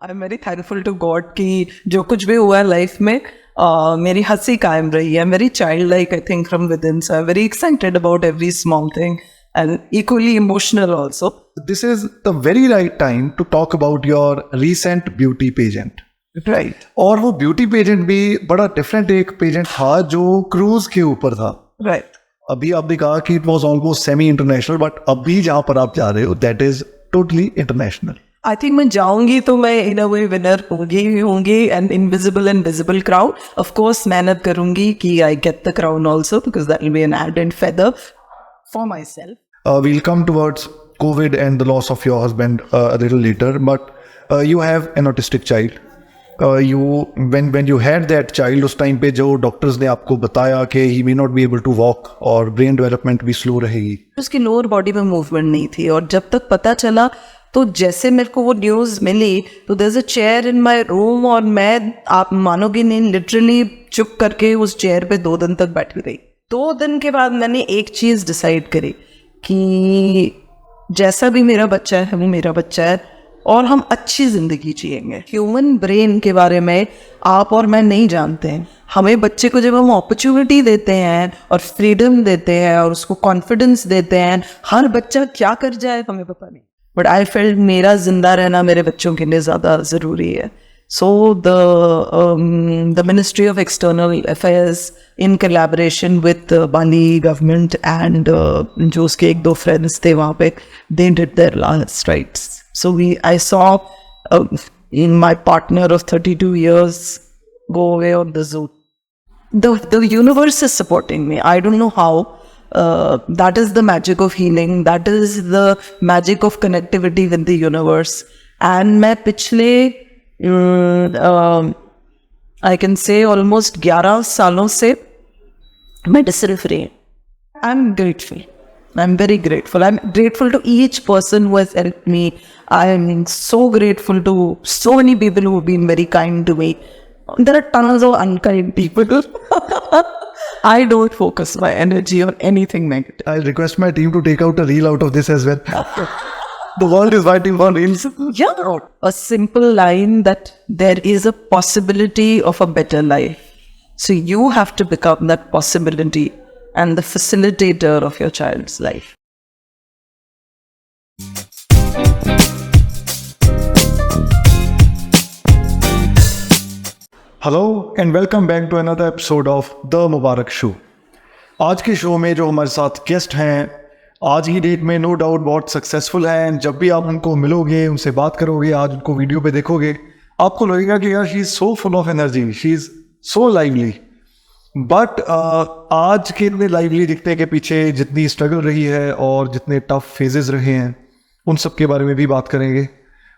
I am very thankful to God कि जो कुछ भी हुआ है लाइफ में मेरी हंसी कायम रही है. Very child like I think from within, so I am very excited about every small thing and equally emotional also. This is the very right time to talk about your recent beauty pageant. Right. और वो beauty pageant भी बड़ा different एक pageant था जो cruise के ऊपर था. Right. अभी आपने कहा कि it was almost semi international, but अभी जहाँ पर आप जा रहे हो that is totally international. I think मैं जाऊंगी तो मैं in a way winner होंगी and invisible and visible crown. Of course मेहनत करूंगी कि I get the crown also because that will be an added feather for myself. We'll come towards COVID and the loss of your husband a little later, but you have an autistic child. When you had that child, उस time पे जो doctors ने आपको बताया कि he may not be able to walk और brain development भी slow रहेगी. उसकी लोअर बॉडी में मूवमेंट नहीं थी और जब तक पता चला तो जैसे मेरे को वो न्यूज़ मिली तो there is a chair in my room और मैं, आप मानोगे नहीं, लिटरली चुप करके उस चेयर पे 2 दिन तक बैठी रही. 2 दिन के बाद मैंने एक चीज़ डिसाइड करी कि जैसा भी मेरा बच्चा है वो मेरा बच्चा है और हम अच्छी ज़िंदगी जिएंगे. ह्यूमन ब्रेन के बारे में आप और मैं नहीं जानते हैं. हमें बच्चे को जब हम अपॉर्चुनिटी देते हैं और फ्रीडम देते हैं और उसको कॉन्फिडेंस देते हैं, हर बच्चा क्या कर जाए हमें पता नहीं, बट आई फेल्ट मेरा जिंदा रहना मेरे बच्चों के लिए ज़्यादा ज़रूरी है. So the Ministry of External Affairs in collaboration with the Bali government and जो उसके 1-2 friends थे वहाँ पे, they did their last rites. So I saw in my partner of 32 years go away on the zoo. The universe is supporting me. I don't know how. That is the magic of healing. That is the magic of connectivity with the universe. And मैं पिछले I can say almost 11 सालों से medicine free. I'm grateful. I'm very grateful. I'm grateful to each person who has helped me. I'm so grateful to so many people who have been very kind to me. There are tons of unkind people. I don't focus my energy on anything negative. I'll request my team to take out a reel out of this as well. The world is waiting for reels. Yeah. A simple line that there is a possibility of a better life. So you have to become that possibility and the facilitator of your child's life. Hello and welcome back to another episode of The Mubarak Show. आज के show में जो हमारे साथ guest हैं आज की date में नो डाउट बहुत सक्सेसफुल हैं. जब भी आप उनको मिलोगे, उनसे बात करोगे, आज उनको वीडियो पे देखोगे, आपको लगेगा कि यार she is so full of energy, she is so lively. But आज के इतने लाइवली दिखने के पीछे जितनी स्ट्रगल रही है और जितने टफ फेजेस रहे हैं उन सब के बारे में भी बात करेंगे.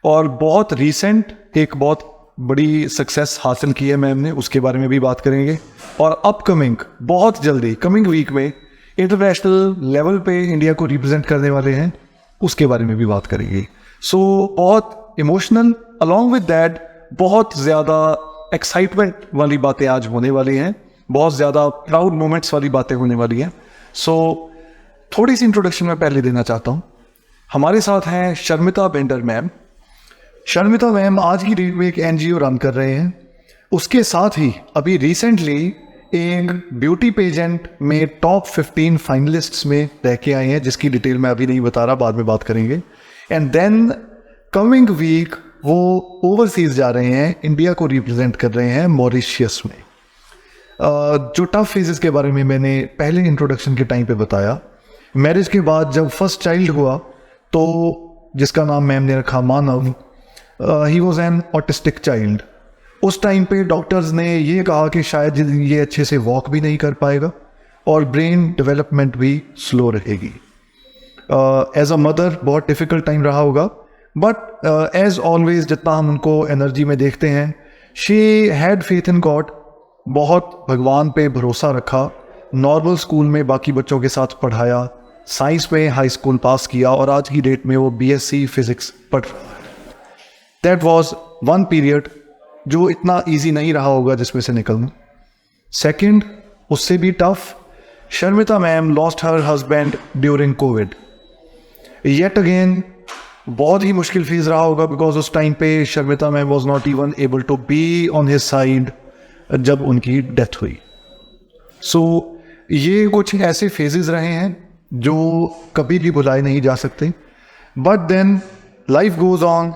और बहुत रिसेंट एक बहुत बड़ी सक्सेस हासिल की है मैम ने, उसके बारे में भी बात करेंगे. और अपकमिंग बहुत जल्दी कमिंग वीक में इंटरनेशनल लेवल पे इंडिया को रिप्रेजेंट करने वाले हैं, उसके बारे में भी बात करेंगे. सो बहुत इमोशनल, अलॉन्ग विद दैट बहुत ज़्यादा एक्साइटमेंट वाली बातें आज होने वाली हैं, बहुत ज़्यादा प्राउड मोमेंट्स वाली बातें होने वाली हैं. सो थोड़ी सी इंट्रोडक्शन मैं पहले देना चाहता हूँ. हमारे साथ हैं शर्मिता बेंडर मैम. शर्मिता मैम आज की डेट में एक NGO रन कर रहे हैं. उसके साथ ही अभी रिसेंटली एक ब्यूटी पेजेंट में टॉप 15 फाइनलिस्ट्स में रह के आए हैं, जिसकी डिटेल मैं अभी नहीं बता रहा, बाद में बात करेंगे. एंड देन कमिंग वीक वो ओवरसीज जा रहे हैं, इंडिया को रिप्रेजेंट कर रहे हैं मॉरिशियस में. जो टफ फेजेस के बारे में मैंने पहले इंट्रोडक्शन के टाइम पे बताया, मैरिज के बाद जब फर्स्ट चाइल्ड हुआ तो जिसका नाम मैम ने रखा Manav, he was an autistic child. उस टाइम पे डॉक्टर्स ने ये कहा कि शायद ये अच्छे से वॉक भी नहीं कर पाएगा और ब्रेन डेवलपमेंट भी स्लो रहेगी. एज अ मदर बहुत डिफ़िकल्ट टाइम रहा होगा, बट एज ऑलवेज जितना हम उनको एनर्जी में देखते हैं, she had faith in God, बहुत भगवान पे भरोसा रखा. नॉर्मल स्कूल में बाकी बच्चों के साथ पढ़ाया, साइंस में हाई स्कूल पास किया और आज की डेट में वो BSc फिजिक्स पढ़ रहा है. दैट वॉज वन पीरियड जो इतना ईजी नहीं रहा होगा जिसमें से निकलना. सेकंड, उससे भी tough, Sharmita ma'am lost her husband during Covid. Yet again बहुत ही मुश्किल फेज रहा होगा बिकॉज उस टाइम पे Sharmita ma'am was not even able to be on his side जब उनकी डेथ हुई. सो ये कुछ ऐसे फेजेस रहे हैं जो कभी भी भुलाए नहीं जा सकते. But then life goes on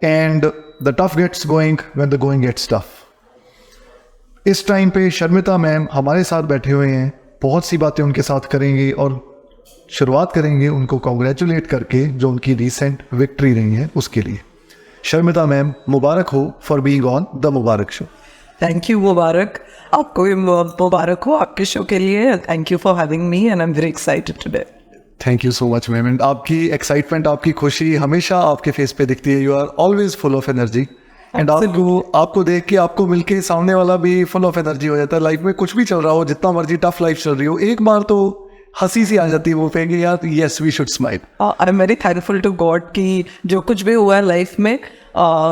and the tough gets going when the going gets tough. इस टाइम पे शर्मिता मैम हमारे साथ बैठे हुए हैं, बहुत सी बातें उनके साथ करेंगे और शुरुआत करेंगे उनको कॉन्ग्रेचुलेट करके जो उनकी रिसेंट विक्ट्री रही है उसके लिए. शर्मिता मैम, मुबारक हो for being on the Mubarak show. Thank you मुबारक. आपको भी मुबारक हो आपके शो के लिए. Thank you for having me and I am very excited today. Thank you so much ma'am. And आपकी एक्साइटमेंट, आपकी खुशी हमेशा आपके फेस पे दिखती है. You are always full of energy. And आपको देख के, आपको मिलके सामने वाला भी फुल ऑफ एनर्जी हो जाता है. लाइफ में कुछ भी चल रहा हो, जितना मर्जी टफ लाइफ चल रही हो, एक बार तो हंसी सी आ जाती है वो पे कि यार yes we should smile. I am very thankful to God कि जो कुछ भी हुआ है लाइफ में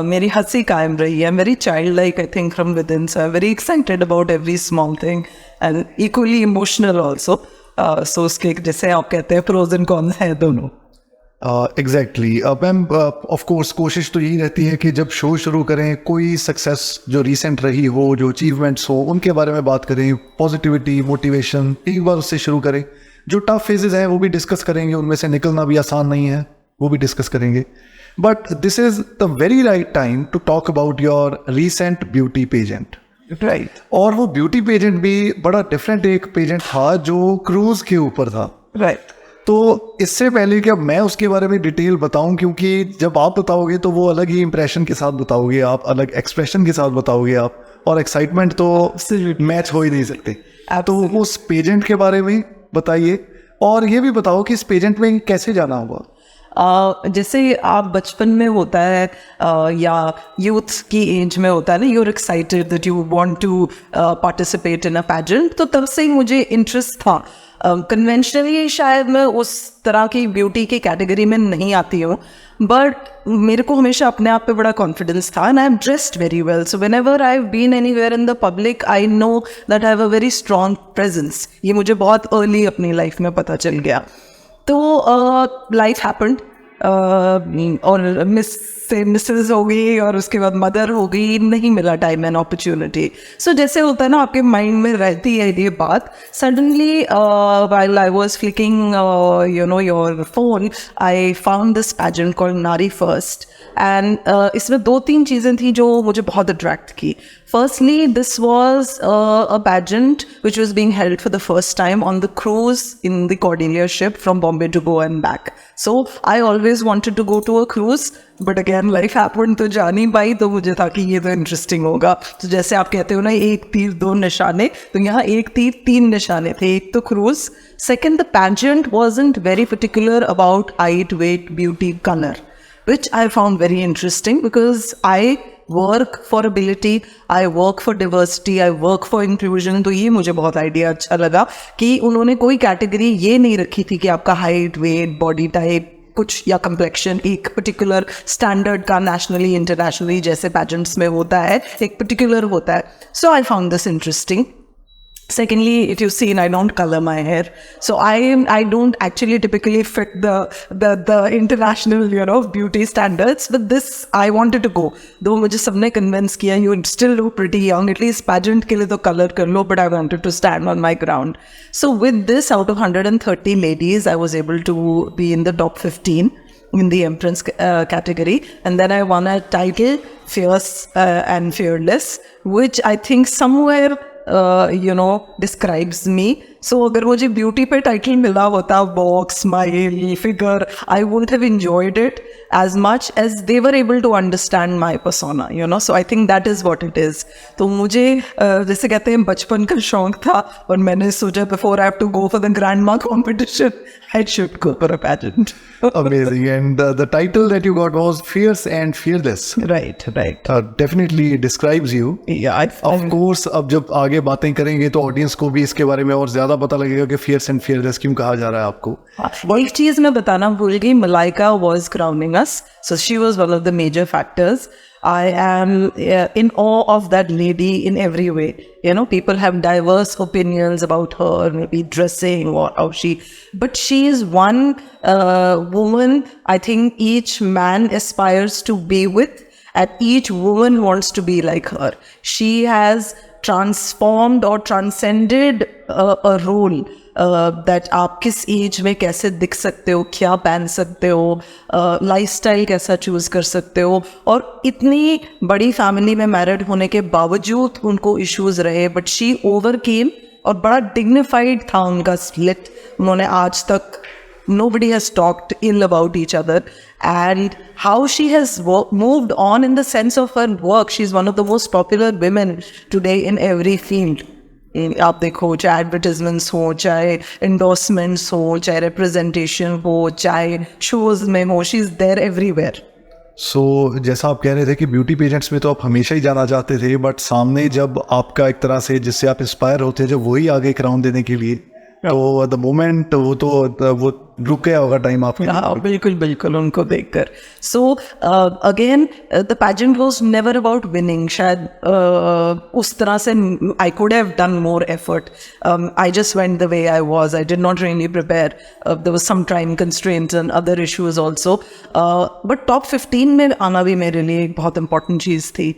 मेरी हंसी कायम रही है. Very child like I think from within. So I am very excited about every small thing and equally emotional also. So उसके जैसे आप कहते हैं प्रोज एंड कॉन्स है दोनों. Exactly ma'am. ऑफ कोर्स कोशिश तो यही रहती है कि जब शो शुरू करें, कोई सक्सेस जो रिसेंट रही हो, जो अचीवमेंट्स हो, उनके बारे में बात करें. पॉजिटिविटी, मोटिवेशन, एक बार उससे शुरू करें. जो टफ फेजेस हैं वो भी डिस्कस करेंगे, उनमें से निकलना भी आसान नहीं है, वो भी डिस्कस करेंगे. But this is the very right time to talk about your recent beauty pageant. Right. और वो ब्यूटी पेजेंट भी बड़ा डिफरेंट एक पेजेंट था जो क्रूज के ऊपर था. राइट. तो इससे पहले कि अब मैं उसके बारे में डिटेल बताऊं, क्योंकि जब आप बताओगे तो वो अलग ही इंप्रेशन के साथ बताओगे आप, अलग एक्सप्रेशन के साथ बताओगे आप, और एक्साइटमेंट तो मैच हो ही नहीं सकते. तो उस पेजेंट के बारे में बताइए और ये भी बताओ कि इस पेजेंट में कैसे जाना होगा. जैसे आप बचपन में होता है या यूथ की एज में होता है ना, you're excited that you want to participate in a pageant. तो तब से ही मुझे इंटरेस्ट था. कन्वेंशनली शायद मैं उस तरह की ब्यूटी की कैटेगरी में नहीं आती हूँ, बट मेरे को हमेशा अपने आप पे बड़ा कॉन्फिडेंस था and I am dressed very well. So whenever I have been anywhere in the public I know that I have a very strong presence. ये मुझे बहुत अर्ली अपनी लाइफ में पता चल गया. तो लाइफ हैपेंड और मिसेस हो गई और उसके बाद मदर हो गई, नहीं मिला टाइम एंड अपॉर्चुनिटी. सो जैसे होता है ना आपके माइंड में रहती है ये बात. Suddenly while I was flicking you know your phone I found this pageant called नारी फर्स्ट. एंड इसमें 2-3 चीज़ें थी जो मुझे बहुत अट्रैक्ट की. Firstly, this was a pageant which was being held for the first time on the cruise in the Cordelia ship from Bombay to Goa and back. So I always wanted to go to a cruise, but again life happened तो जा नहीं पाई. तो मुझे था कि ये तो interesting होगा. तो जैसे आप कहते हो ना, एक तीर 2 निशाने, तो यहाँ एक तीर 3 निशाने थे. एक तो cruise. Second, the pageant wasn't very particular about height, weight, beauty, color, which I found very interesting because I work for ability, I work for diversity, I work for inclusion. तो ये मुझे बहुत आइडिया अच्छा लगा कि उन्होंने कोई category ये नहीं रखी थी कि आपका हाइट, वेट, बॉडी टाइप कुछ या कम्प्लेक्शन एक पर्टिकुलर स्टैंडर्ड का नेशनली इंटरनेशनली जैसे पैजेंट्स में होता है, एक पर्टिकुलर होता है. So I found this interesting. Secondly, if you've seen, I don't color my hair, so I don't actually typically fit the international beauty standards. But this I wanted to go. Though मुझे सबने convince किया you still look pretty young, at least pageant के लिए तो color कर लो. But I wanted to stand on my ground. So with this, out of 130 ladies, I was able to be in the top 15 in the entrance category, and then I won a title, Fierce and Fearless, which I think somewhere describes me. So अगर मुझे beauty पे title मिला होता, box, smile, figure, I would have enjoyed it as much as they were able to understand my persona, so I think that is what it is. तो मुझे जैसे कहते हैं बचपन का शौक था और मैंने सोचा before I have to go for the grandma competition, I should go for a pageant. Amazing. And the title that you got was Fierce and Fearless. Right. Definitely describes you. Yeah, of course. अब जब आगे बातें करेंगे तो audience को भी इसके बारे में और ज़्यादा पता लगेगा कि Fierce and Fearless क्यों कहा जा रहा है आपको. एक चीज़ मैं बताना भूल गई, Malaika was crowning us, so she was one of the major factors. I am in awe of that lady in every way. You know, people have diverse opinions about her, maybe dressing or how but she is one woman I think each man aspires to be with, and each woman wants to be like her. She has transformed or transcended a role that आप किस as में कैसे दिख सकते हो, क्या पहन सकते हो, लाइफस्टाइल कैसा चूज कर सकते हो, और इतनी बड़ी फैमिली में मैरिड होने के बावजूद उनको इश्यूज रहे, बट शी ओवरकेम, और बड़ा डिग्निफाइड था उनका स्प्लिट. उन्होंने आज तक nobody has talked ill about each other, and how she has moved on in the sense of her work. She's one of the most popular women today in every field. आप देखो, चाहे advertisements हो, चाहे endorsements हो, चाहे representation हो, चाहे shows में हो, शी इज देयर एवरीवेयर. सो जैसा आप कह रहे थे कि ब्यूटी पेजेंट्स में तो आप हमेशा ही जाना चाहते थे, बट सामने जब आपका एक तरह से जिससे आप इंस्पायर होते हैं, जब वही आगे क्राउन देने के लिए, तो द मोमेंट वो रुक गया होगा टाइम आपका. हाँ, बिल्कुल बिल्कुल उनको देखकर. So again the pageant was never about winning. शायद उस तरह से I could have done more effort. I just went the way I was. I did not really prepare. There was some time constraints and other issues also, but top 15 में आना भी मेरे लिए एक बहुत इंपॉर्टेंट चीज़ थी.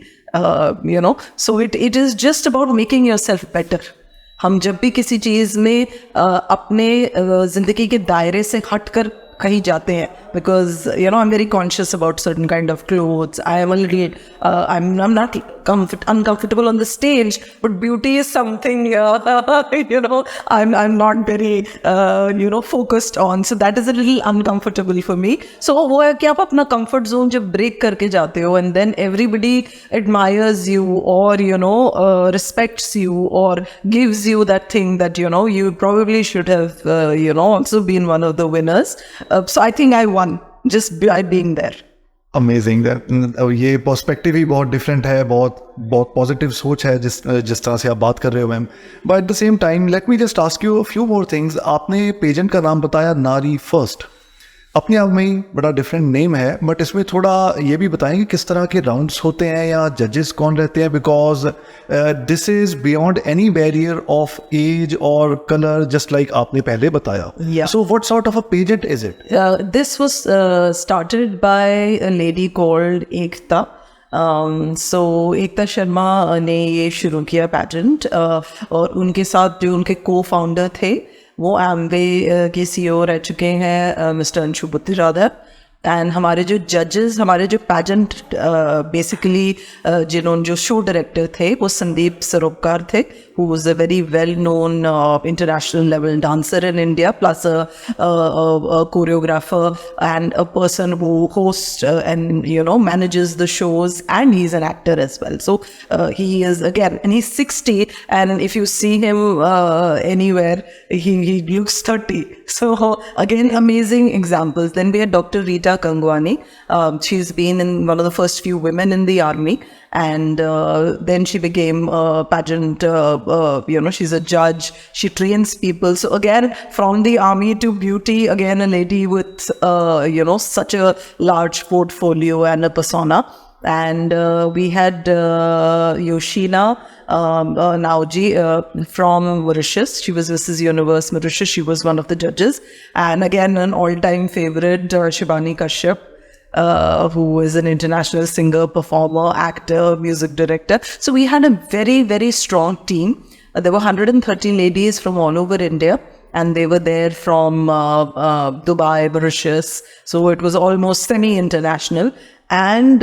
You know, so it is just about making yourself better. हम जब भी किसी चीज़ में अपने ज़िंदगी के दायरे से हट कर कहीं जाते हैं, because you know I am very conscious about certain kind of clothes. I am already I am not uncomfortable on the stage, but beauty is something you know I'm not very focused on, so that is a little uncomfortable for me. So वो है कि आप अपना comfort zone जब break करके जाते हो, and then everybody admires you or respects you or gives you that thing that you probably should have also been one of the winners. So I think I won just by being there. Amazing. ये perspective ही बहुत different है, बहुत positive सोच है जिस तरह से आप बात कर रहे हो ma'am. But at the same time let me just ask you a few more things. आपने पेजेंट का नाम बताया नारी फर्स्ट, अपने आप में ही बड़ा डिफरेंट नेम है, बट इसमें थोड़ा ये भी बताएंगे किस तरह के राउंड्स होते हैं या जजेस कौन रहते हैं, because this is beyond any barrier of age और कलर, जस्ट लाइक आपने पहले बताया. So what sort of a pageant is it? This was started by a lady called Ekta. So Ekta Sharma ने ये शुरू किया पैजेंट, और उनके साथ जो उनके को फाउंडर थे वो एमवे के CEO रह चुके हैं, मिस्टर अंशु बुद्धिराधा. एंड हमारे जो जजेस, हमारे जो पैजेंट बेसिकली जिन्होंने जो शो डायरेक्टर थे वो संदीप सरोपकार थे, who was a very well-known international level dancer in India, plus a choreographer and a person who hosts and manages the shows, and he's an actor as well. So he is, again, and he's 60, and if you see him anywhere, he looks 30. So again, amazing examples. Then we had Dr. Rita Kangwani. She's been in one of the first few women in the army, and then she became a pageant, she's a judge, she trains people. So again, from the army to beauty, again a lady with such a large portfolio and a persona. And we had Yoshina Nauji from Mauritius. She was Mrs. Universe Mauritius. She was one of the judges. And again, an all-time favorite, Shivani Kashyap, who is an international singer, performer, actor, music director. So we had a very, very strong team. There were 130 ladies from all over India, and they were there from Dubai, Mauritius. So it was almost semi-international. And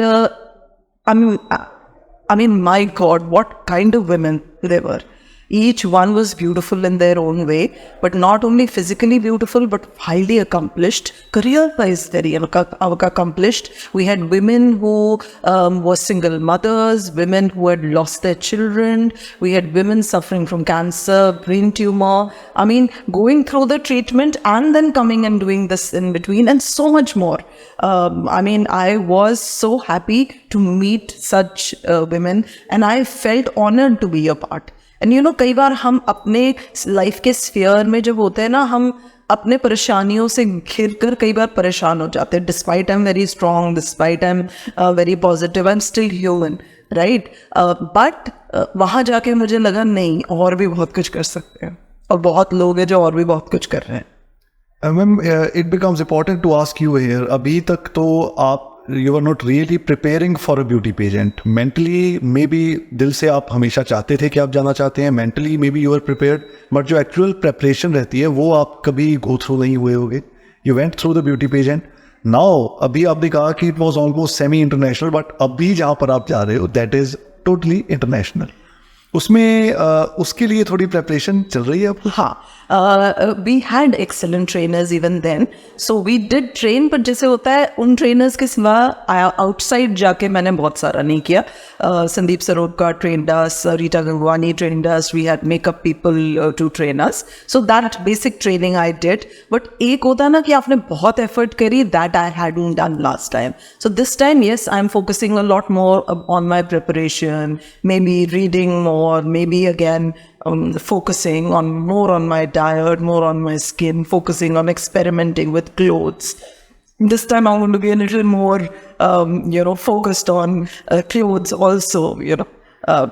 I mean, my God, what kind of women they were. Each one was beautiful in their own way, but not only physically beautiful, but highly accomplished. Career-wise, very accomplished. We had women who were single mothers, women who had lost their children. We had women suffering from cancer, brain tumor. I mean, going through the treatment and then coming and doing this in between, and so much more. I mean, I was so happy to meet such women, and I felt honored to be a part. And कई बार हम अपने life के sphere में जब होते हैं ना, हम अपने परेशानियों से घिर कर कई बार परेशान हो जाते हैं. Despite I am very strong, despite I am very positive, I am still human, right. But वहाँ जाके मुझे लगा नहीं, और भी बहुत कुछ कर सकते हैं, और बहुत लोग हैं जो और भी बहुत कुछ कर रहे हैं. Ma'am, it becomes important to ask you here, अभी तक तो आप you are not really preparing for a beauty pageant. Mentally maybe दिल से आप हमेशा चाहते थे कि आप जाना चाहते हैं, mentally maybe you are prepared, but जो एक्चुअल प्रेपरेशन रहती है वो आप कभी गो थ्रू नहीं हुए होगे. You went through the beauty pageant. Now अभी आपने कहा कि it was almost semi international, but अभी जहाँ पर आप जा रहे हो दैट इज टोटली इंटरनेशनल. उसमें उसके लिए थोड़ी प्रेपरेशन चल रही है आपको? हाँ, we had excellent trainers even then, so we did train. But जैसे होता है, उन ट्रेनर्स के सिवा आउटसाइड जाके मैंने बहुत सारा नहीं किया. Sandeep Sarodkar trained us, Rita Gangwani trained us, we had makeup people to train us, so that basic training I did. But एक होता ना कि आपने बहुत एफर्ट करी, that I hadn't done last time. So this time yes, I am focusing a lot more on my preparation, maybe reading more, maybe again focusing on more on my diet, more on my skin, focusing on experimenting with clothes. This time I'm going to be a little more, focused on clothes also,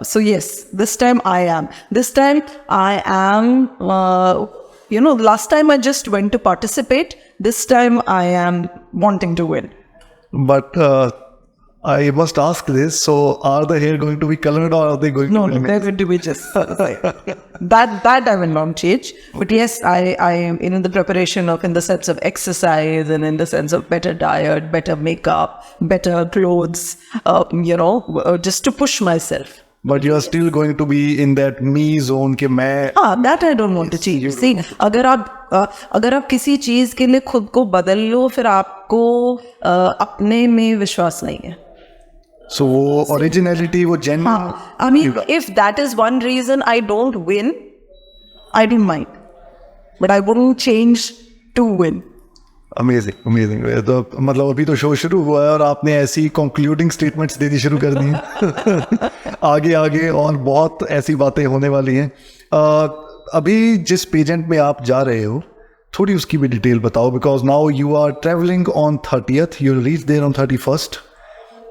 So yes, this time I am. This time I am, last time I just went to participate. This time I am wanting to win. But I must ask this, so are the hair going to be colored or are they going No, to be they're going to be just that I will not change. But yes, I am in the preparation of, in the sense of exercise and in the sense of better diet, better makeup, better clothes, just to push myself. But you are still going to be in that me zone कि मैं that I don't want to change. See, अगर आप किसी चीज के लिए खुद को बदल लो, फिर आपको अपने में विश्वास नहीं है. So वो originality, वो genuine. I mean, if that is one reason I don't win, I don't mind. But I wouldn't change to win. Amazing. तो मतलब अभी तो शो शुरू हुआ है और आपने ऐसी कंक्लूडिंग स्टेटमेंट्स देनी शुरू कर दी हैं. आगे और बहुत ऐसी बातें होने वाली हैं. अभी जिस पेजेंट में आप जा रहे हो, थोड़ी उसकी भी डिटेल बताओ, because now you are travelling on 30th, you reach there on 31st.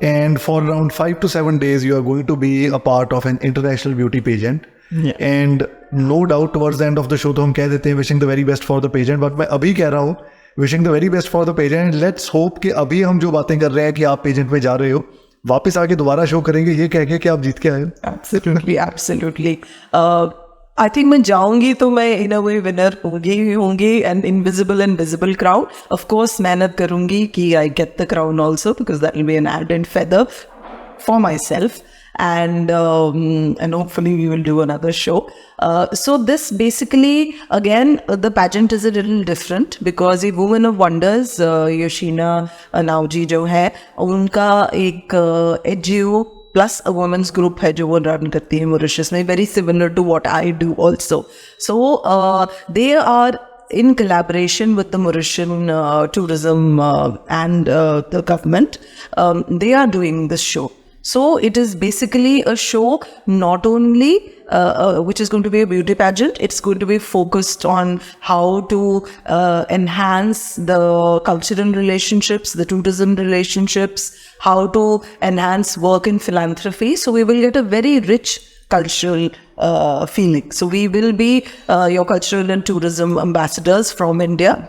And for around 5 to 7 days, you are going to be a part of an international beauty pageant. Yeah. And no doubt towards the end of the show तो हम कह देते हैं wishing the very best for the pageant, but मैं अभी कह रहा हूँ wishing the very best for the pageant. Let's hope कि अभी हम जो बातें कर रहे हैं कि आप पेजेंट में जा रहे हो, वापस आके दोबारा शो करेंगे ये कह के कि आप जीत के आए हो. Absolutely. I think मैं जाऊंगी तो मैं in a way winner होंगी and invisible and visible crown. Of course मेहनत करूंगी कि I get the crown also, because that will be an added feather for myself. And hopefully we will do another show. So this basically, again, the pageant is a little different because a Woman of Wonders, Yoshina Nauji जो है, उनका एक EDU plus a women's group है जो वो run करती है Mauritius में, very similar to what I do also. So they are in collaboration with the Mauritian tourism and the government. They are doing this show. So it is basically a show not only which is going to be a beauty pageant, it's going to be focused on how to enhance the cultural relationships, the tourism relationships, how to enhance work in philanthropy. So we will get a very rich cultural feeling. So we will be your cultural and tourism ambassadors from India.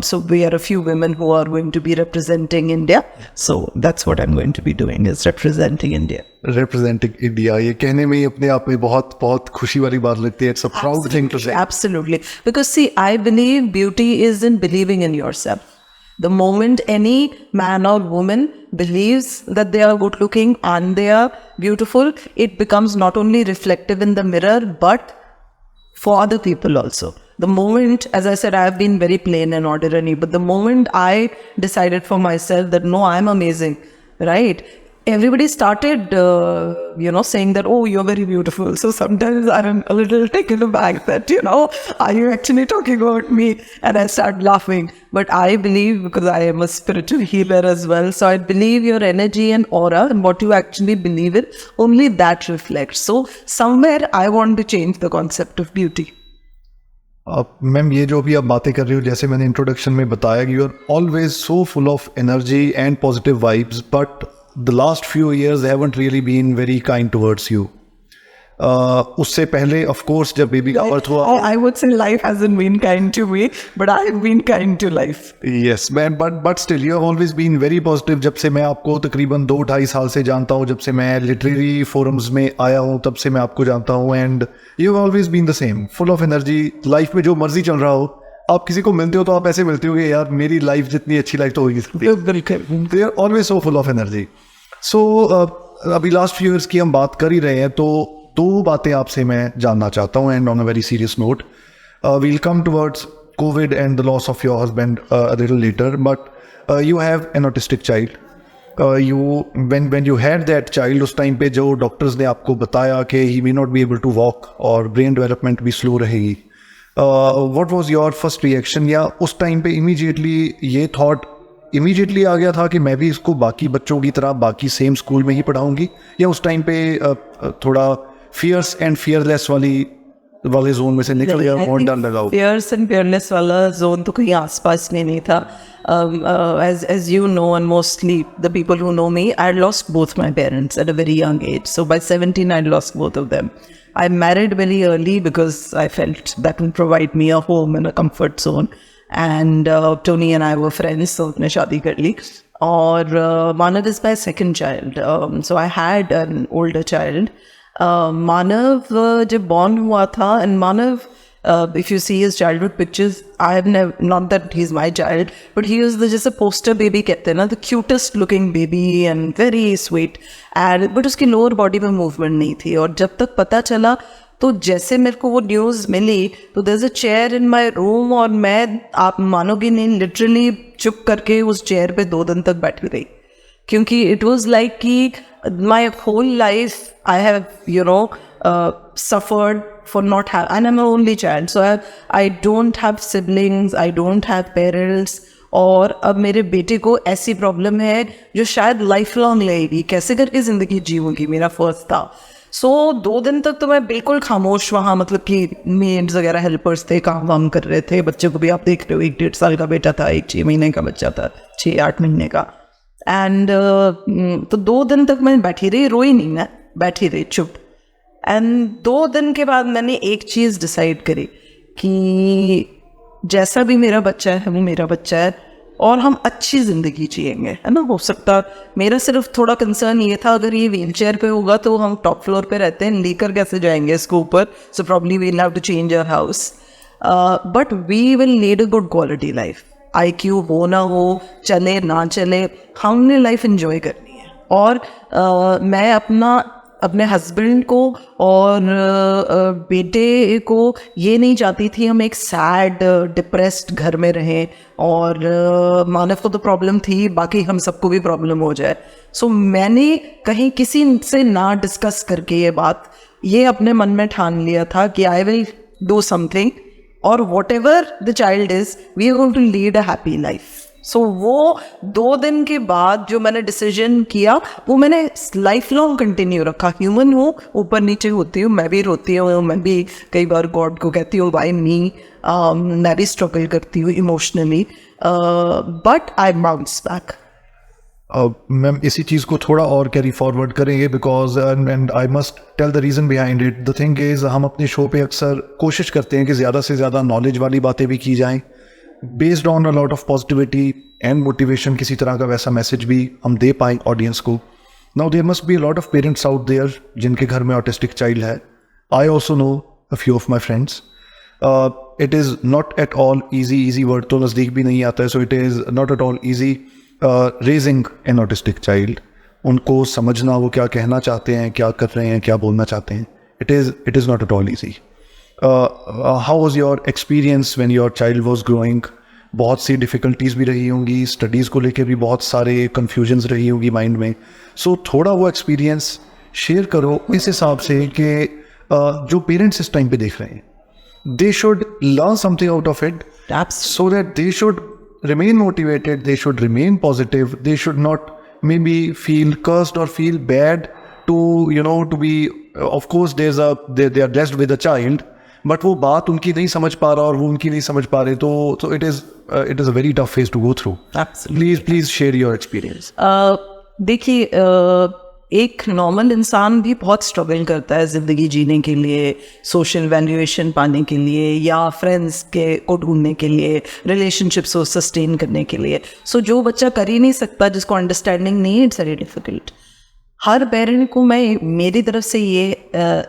So we are a few women who are going to be representing India. So that's what I'm going to be doing, is representing India. Representing India, ये कहने में ही अपने आप में बहुत बहुत खुशी वाली बात लगती है. It's a proud thing to say. Absolutely. Because see, I believe beauty is in believing in yourself. The moment any man or woman believes that they are good looking and they are beautiful, it becomes not only reflective in the mirror, but for other people also. The moment, as I said, I have been very plain and ordinary, but the moment I decided for myself that no, I'm amazing, right? everybody started, saying that, oh, you're very beautiful. So sometimes I'm a little taken aback that, are you actually talking about me? And I start laughing. But I believe, because I am a spiritual healer as well, so I believe your energy and aura and what you actually believe in, only that reflects. So somewhere I want to change the concept of beauty. Ma'am, ये जो भी आप बातें कर रही हो, जैसे मैंने इंट्रोडक्शन में बताया, you are always so full of energy and positive vibes, but the last few years haven't really been very kind towards you. उससे पहले ऑफ कोर्स जब बेबी का बर्थ हुआ, I would say life hasn't been kind to me, but I've been kind to life. Yes ma'am, but still you have always been very positive. जब से मैं आपको तकरीबन 2-2.5 साल से जानता हूँ, जब से मैं लिटरेरी फोरम्स में आया हूँ, तब से मैं आपको जानता हूँ, and you have always been the same, full of energy. Life में जो मर्जी चल रहा हो, आप किसी को मिलते हो तो आप ऐसे मिलते हो कि यार मेरी लाइफ जितनी अच्छी लाइफ तो होगी. They are always so full of energy. So अभी लास्ट फ्यू ईयर्स की हम बात कर ही रहे हैं, तो 2 बातें आपसे मैं जानना चाहता हूँ, and on a very serious note. We'll come towards COVID and the loss of your husband a little later, but you have an autistic child. when you had that child, उस टाइम पे जो doctors ने आपको बताया कि he may not be able to walk और brain development भी slow रहेगी, what was your first reaction? या उस टाइम पे इमीडिएटली ये थॉट इमीडिएटली आ गया था कि मैं भी इसको बाकी बच्चों की तरह बाकी सेम स्कूल में ही पढ़ाऊंगी, या उस टाइम पे थोड़ा फियर्स एंड फियरलेस वाले जोन में से निकल गया और डर लगा हो? फियर्स एंड फियरलेस वाला जोन तो कहीं आसपास में नहीं था. As you know, and mostly the people who know me, I lost both my parents at a very young age. So by 17, I lost both of them. I married very early because I felt that would provide me a home and a comfort zone. And Tony and I were friends, so I शादी कर ली. और Manav is my second child. So I had an older child. Manav जब born हुआ था, and Manav, if you see his childhood pictures, I have never, not that he's my child, but he was just a poster baby कहते हैं ना, the cutest looking baby and very sweet. And but उसकी lower body में movement नहीं थी. और जब तक पता चला, तो जैसे मेरे को वो न्यूज़ मिली, तो there's a chair in my room, और मैं, आप मानोगे नहीं, लिटरली चुप करके उस चेयर पे 2 दिन तक बैठी रही. क्योंकि it was like कि my whole life I have suffered for not having, and I'm an only child, so I don't have siblings, I don't have parents. और अब मेरे बेटे को ऐसी प्रॉब्लम है जो शायद लाइफ लॉन्ग रहेगी. कैसे करके ज़िंदगी जीऊँगी, मेरा फर्स्ट था. सो 2 दिन तक तो मैं बिल्कुल खामोश वहाँ, मतलब कि मेड्स वगैरह हेल्पर्स थे, काम वाम कर रहे थे. बच्चे को भी आप देख रहे हो, 1-1.5 साल का बेटा था, 1 6 महीने का बच्चा था, 6-8 महीने का. एंड तो 2 दिन तक मैं बैठी रही, रोई नहीं, मैं बैठी रही चुप. एंड 2 दिन के बाद मैंने एक चीज़ डिसाइड करी कि जैसा भी मेरा बच्चा है, वो मेरा बच्चा है, और हम अच्छी ज़िंदगी जिएंगे, है ना. हो सकता, मेरा सिर्फ थोड़ा कंसर्न ये था, अगर ये व्हील चेयर पर होगा तो हम टॉप फ्लोर पे रहते हैं, लेकर कैसे जाएंगे इसको ऊपर. So probably we'll have to change our house, but we will lead a good quality life. IQ हो ना हो, चले ना चले, हमने लाइफ एंजॉय करनी है. और मैं अपने हस्बैंड को और बेटे को ये नहीं चाहती थी हम एक सैड डिप्रेस्ड घर में रहें. और मानव को तो प्रॉब्लम थी, बाकी हम सबको भी प्रॉब्लम हो जाए. सो मैंने कहीं किसी से ना डिस्कस करके ये अपने मन में ठान लिया था कि आई विल डू समथिंग, और whatever the child is, we are going to lead a happy life. So वो 2 दिन के बाद जो मैंने डिसीजन किया, वो मैंने लाइफ लॉन्ग कंटिन्यू रखा. ह्यूमन हूँ, ऊपर नीचे होती हूँ, मैं भी रोती हूँ, मैं भी कई बार गॉड को कहती हूँ वाई मी, मैं भी स्ट्रगल करती हूँ emotionally, but I bounce back. Ma'am, इसी चीज़ को थोड़ा और कैरी फॉरवर्ड करेंगे, because and I must tell the reason behind it. The thing is, हम अपने शो पे अक्सर कोशिश करते हैं कि ज़्यादा से ज़्यादा नॉलेज वाली बातें भी की जाएं, based on a lot of positivity and motivation. किसी तरह का वैसा मैसेज भी हम दे पाएँ ऑडियंस को. Now there must be a lot of parents out there जिनके घर में ऑटिस्टिक चाइल्ड है. I also know a few of my friends. It is not at all easy word तो नज़दीक भी नहीं आता है. So it is not at all easy raising an autistic child. उनको समझना वो क्या कहना चाहते हैं, क्या कर रहे हैं, क्या बोलना चाहते हैं. It is not at all easy. How was your experience when your child was growing? बहुत सी डिफ़िकल्टीज़ भी रही होंगी, स्टडीज़ को लेके भी बहुत सारे कन्फ्यूजन्स रही होंगी माइंड में। सो थोड़ा वो एक्सपीरियंस शेयर करो इस हिसाब से कि जो पेरेंट्स इस टाइम पे देख रहे हैं, they should learn something out of it, so that they should remain motivated, they should remain positive, they should not maybe feel cursed or feel bad to, you know, to be, of course there's a, they are blessed with a child, but वो बात उनकी नहीं समझ पा रहा और वो उनकी नहीं समझ पा रहे, तो it is a very tough phase to go through. Absolutely. Please share your experience. देखिए, एक नॉर्मल इंसान भी बहुत स्ट्रगल करता है ज़िंदगी जीने के लिए, सोशल वैल्यूएशन पाने के लिए, या फ्रेंड्स को ढूंढने के लिए, रिलेशनशिप्स को सस्टेन करने के लिए. सो जो बच्चा कर ही नहीं सकता, जिसको अंडरस्टैंडिंग नहीं, it's very difficult. Her parent को मेरी तरफ से ये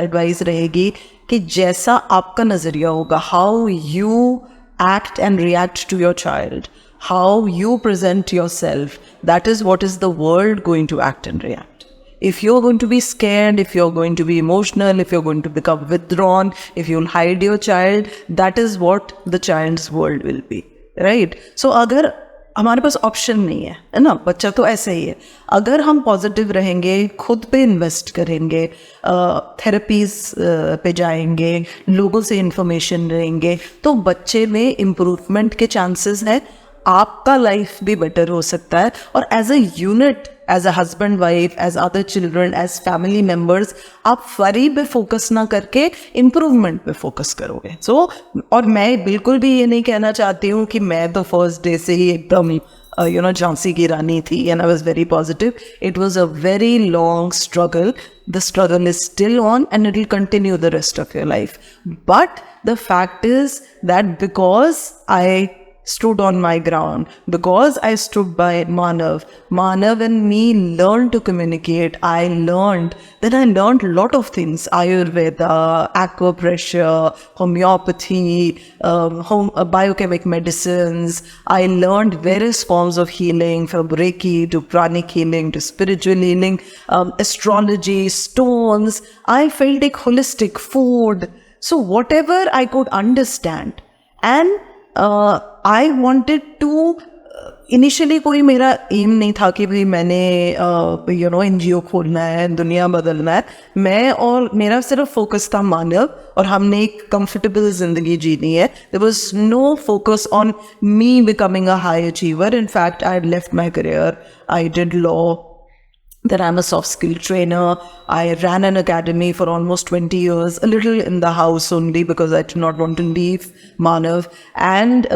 एडवाइस रहेगी कि जैसा आपका नज़रिया होगा, how you act and react to your child, how you present yourself, that is what is the world going to act and react. If you're going to be scared, if you're going to be emotional, if you're going to become withdrawn, if you'll hide your child, that is what the child's world will be, right? So अगर हमारे पास option नहीं है ना, बच्चा तो ऐसे ही है. अगर हम पॉजिटिव रहेंगे, खुद पे इन्वेस्ट करेंगे, थेरेपीज पे जाएंगे, लोगों से इंफॉर्मेशन लेंगे, तो बच्चे में इम्प्रूवमेंट के चांसेस हैं. आपका लाइफ भी बेटर हो सकता है. और as a unit, as a husband wife, as other children, as family members, आप फरी पे फोकस ना करके इम्प्रूवमेंट पे फोकस करोगे. सो और मैं बिल्कुल भी ये नहीं कहना चाहती हूँ कि मैं तो फर्स्ट डे से ही एकदम झांसी की रानी थी and I was very positive. It was a very long struggle. The struggle is still on and it will continue the rest of your life. But the fact is that because I stood on my ground, because I stood by Manav and me learned to communicate. I learned a lot of things: Ayurveda, acupressure, homeopathy, biochemical medicines. I learned various forms of healing, from Reiki to pranic healing to spiritual healing, astrology, stones, Ayurvedic, holistic food. So whatever I could understand, and I wanted to initially कोई मेरा M नहीं था कि भाई मैंने NGO खोलना है, दुनिया बदलना है. मैं और मेरा सिर्फ फोकस था मानव, और हमने एक कंफर्टेबल ज़िंदगी जीनी है. There was no focus on me becoming a high achiever. In fact I left my career, I did law, then I'm a soft skill trainer. I ran an academy for almost 20 years, a little in the house only because I did not want to leave Manav. And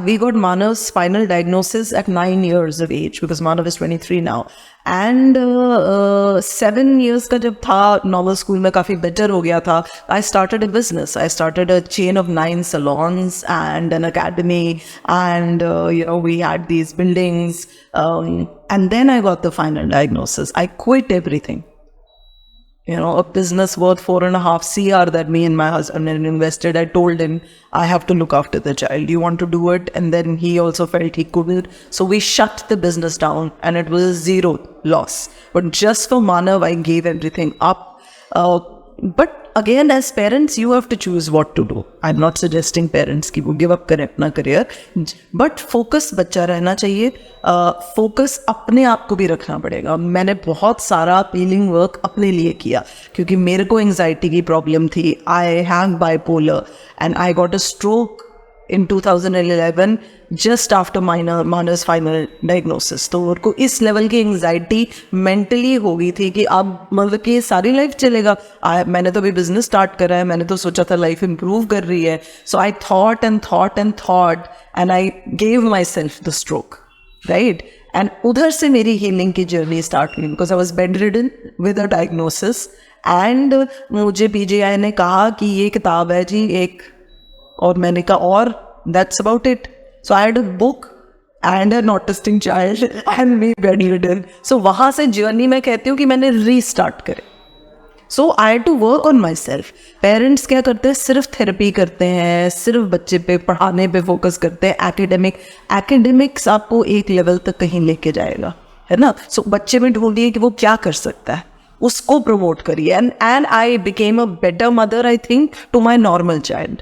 we got Manav's final diagnosis at 9 years of age, because Manav is 23 now. And 7 years का जब था, normal school में काफ़ी better हो गया था. I started a business. I started a chain of 9 salons and an academy, and we had these buildings. And then I got the final diagnosis. I quit everything. A business worth 4.5 CR that me and my husband had invested. I told him, I have to look after the child. You want to do it? And then he also felt he couldn't. So we shut the business down and it was zero loss. But just for Manav, I gave everything up. But again, as parents, you have to choose what to do. I'm not suggesting parents कि वो give up करें अपना career, but focus बच्चा रहना चाहिए. Focus अपने आप को भी रखना पड़ेगा. मैंने बहुत सारा healing work अपने लिए किया, क्योंकि मेरे को anxiety की problem थी. I have bipolar and I got a stroke in 2011 just after Manav's final diagnosis. तो उनको इस लेवल की एंग्जाइटी मेंटली हो गई थी कि अब मतलब कि सारी लाइफ चलेगा. मैंने तो अभी बिजनेस स्टार्ट करा है, मैंने तो सोचा था लाइफ इम्प्रूव कर रही है. So I thought and I gave myself the stroke, right. And उधर से मेरी हीलिंग की जर्नी स्टार्ट हुई, because I was bedridden with a diagnosis. And मुझे PGI ने कहा कि ये किताब है जी एक, और मैंने कहा और that's about it. So I had a book and an autistic child and me bedridden. So वहाँ से जर्नी मैं कहती हूँ कि मैंने रीस्टार्ट करे. So I had to work on myself. Parents क्या करते हैं, सिर्फ थेरेपी करते हैं, सिर्फ बच्चे पे पढ़ाने पे फोकस करते हैं. एकेडमिक्स आपको एक लेवल तक कहीं लेके जाएगा, है ना. सो बच्चे में ढूंढिए कि वो क्या कर सकता है, उसको प्रमोट करिए. And I became a better mother, I think, to my normal child,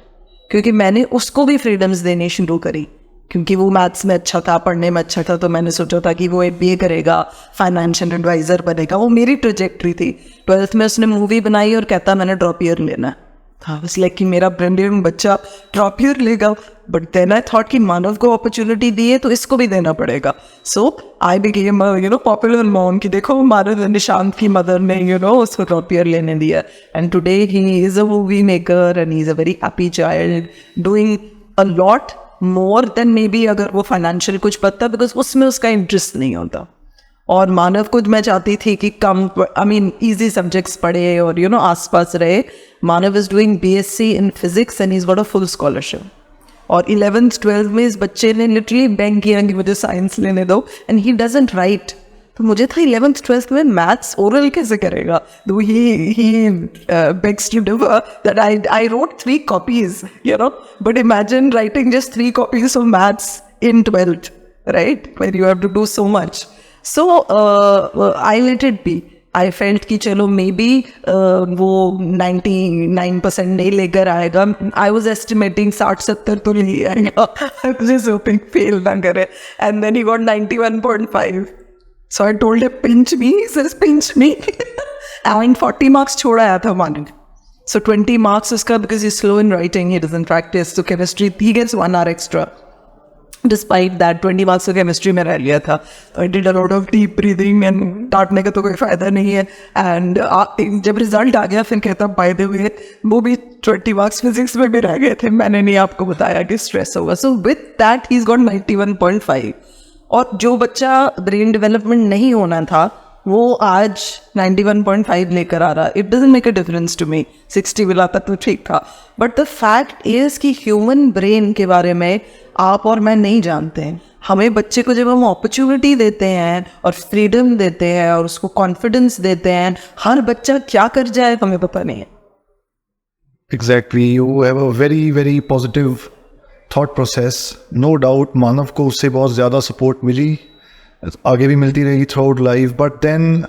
क्योंकि मैंने उसको भी फ्रीडम्स देनी शुरू करी. क्योंकि वो मैथ्स में अच्छा था, पढ़ने में अच्छा था, तो मैंने सोचा था कि वो MBA करेगा, फाइनेंशियल एडवाइज़र बनेगा। वो मेरी ट्रेजेक्ट्री थी। 12th में उसने मूवी बनाई और कहता मैंने ड्रॉप ईयर लेना है। था बस लाइक कि मेरा ब्रिलियंट बच्चा ड्रॉप ईयर लेगा, बट देन आई थॉट कि मानव को अपॉर्चुनिटी दी है तो इसको भी देना पड़ेगा। सो आई बिकेम पॉपुलर मॉम कि देखो मानव निशांत की मदर ने उसको ड्रॉप ईयर लेने दिया। And today he is a movie maker and he is a very happy child doing a lot more than may be अगर वो फाइनेंशियल कुछ पता, बिकॉज उसमें उसका इंटरेस्ट नहीं होता। और मानव को मैं चाहती थी कि कम इजी सब्जेक्ट्स पढ़े और आसपास रहे। Manav is doing BSc in physics and is got a full scholarship. और 11th 12th में इस बच्चे ने लिटरली बैंक किया कि मुझे साइंस लेने दो, एंड ही डजंट राइट। तो मुझे था 11th 12th में मैथ्स ओरल कैसे करेगा। तो ही begs to differ that I wrote 3 copies, but imagine writing just 3 copies of maths in 12th, right, where you have to do so much. So I let it be. I felt कि चलो may be वो 99% नहीं लेकर आएगा। I was estimating 60-70 तो ले आएगा। I was just hoping fail ना करे। And then he got 91.5. So I told him pinch me. He says pinch me. And 40 marks छोड़ आया था मानव। So 20 marks उसका because he's slow in writing, he doesn't practice. So chemistry he gets 1 hour extra. Despite that 20 marks तो chemistry में रह लिया था। तो I did a lot of deep breathing and डांटने का तो कोई फ़ायदा नहीं है। एंड जब रिजल्ट आ गया फिर कहता बाय द वे वो भी 20 मार्क्स फिजिक्स में भी रह गए थे, मैंने नहीं आपको बताया कि स्ट्रेस होगा। So with that he is got 91.5। और जो बच्चा ब्रेन डेवलपमेंट नहीं होना था वो आज 91.5 लेकर आ रहा। It doesn't make a difference to me. 60 भी लाता तो ठीक था। बट द फैक्ट इज़ कि ह्यूमन ब्रेन के बारे में आप और मैं नहीं जानते हैं। हमें बच्चे को जब हम अपॉर्चुनिटी देते हैं और फ्रीडम देते हैं और उसको कॉन्फिडेंस देते हैं, हर बच्चा क्या कर जाए हमें पता नहीं है। Exactly, you have a very very positive thought process. No doubt मानव को उससे बहुत ज़्यादा सपोर्ट मिली, आगे भी मिलती रहेगी throughout life. But then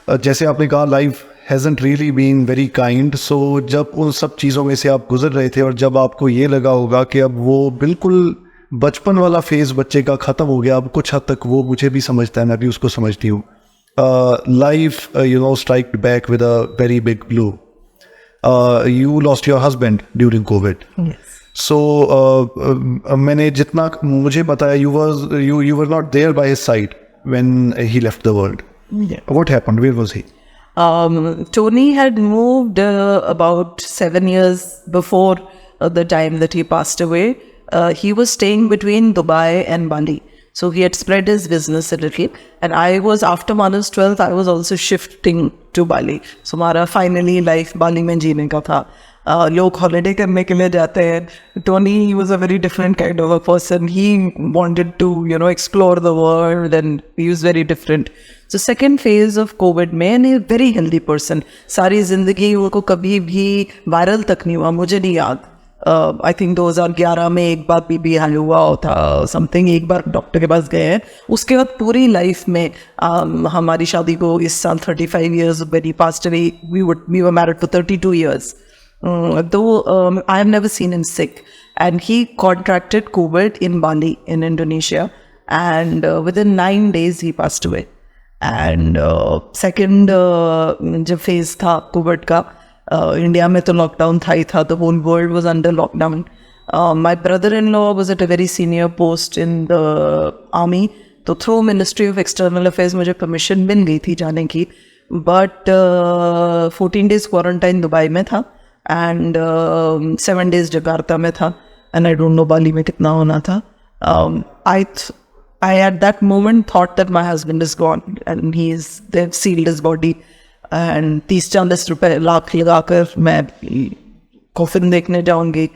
जैसे आपने कहा life hasn't really been very kind. So जब उन सब चीज़ों में से आप गुजर रहे थे और जब आपको ये लगा होगा कि अब वो बिल्कुल बचपन वाला फेज़ बच्चे का ख़त्म हो गया, अब कुछ हद तक वो मुझे भी समझता है, मैं भी उसको समझती हूँ। Life striked back with a very big blow. You lost your husband during COVID. Yes. So मैंने जितना मुझे बताया you were not there by his side when he left the world. Yeah. What happened? Where was he? Tony had moved about 7 years before the time that he passed away. He was staying between Dubai and Bali. So he had spread his business a little. And I was, after Manav's 12th, I was also shifting to Bali. So हमारा finally life Bali में जीने का था। लोग holiday करने के लिए जाते हैं। Tony was a very different kind of a person. He wanted to, explore the world and he was very different. So second phase of COVID में and a very healthy person. सारी ज़िंदगी उनको कभी भी वायरल तक नहीं हुआ, मुझे नहीं याद। आई थिंक 2011 में एक बार BBI हाई हुआ था समथिंग, एक बार डॉक्टर के पास गए हैं। उसके बाद पूरी लाइफ में हमारी शादी को इस साल 35 years when he passed away, we were married for 32 years. Though I have never seen him sick, and he contracted COVID in Bali in Indonesia, and within 9 days he passed away. And second जब phase था covid का, India में तो lockdown था ही था, the whole world was under lockdown. My brother in law was at a very senior post in the army, तो through ministry of external affairs मुझे परमिशन मिल गई थी जाने की, बट 14 days क्वारंटाइन दुबई में था एंड 7 days जकार्ता में था, एंड आई डोंट नो बाली में कितना होना था. I at that moment thought that my husband is gone and they've sealed his body, and 30-40 रुपए लाख लगाकर मैं coffin देखने जाऊंगी,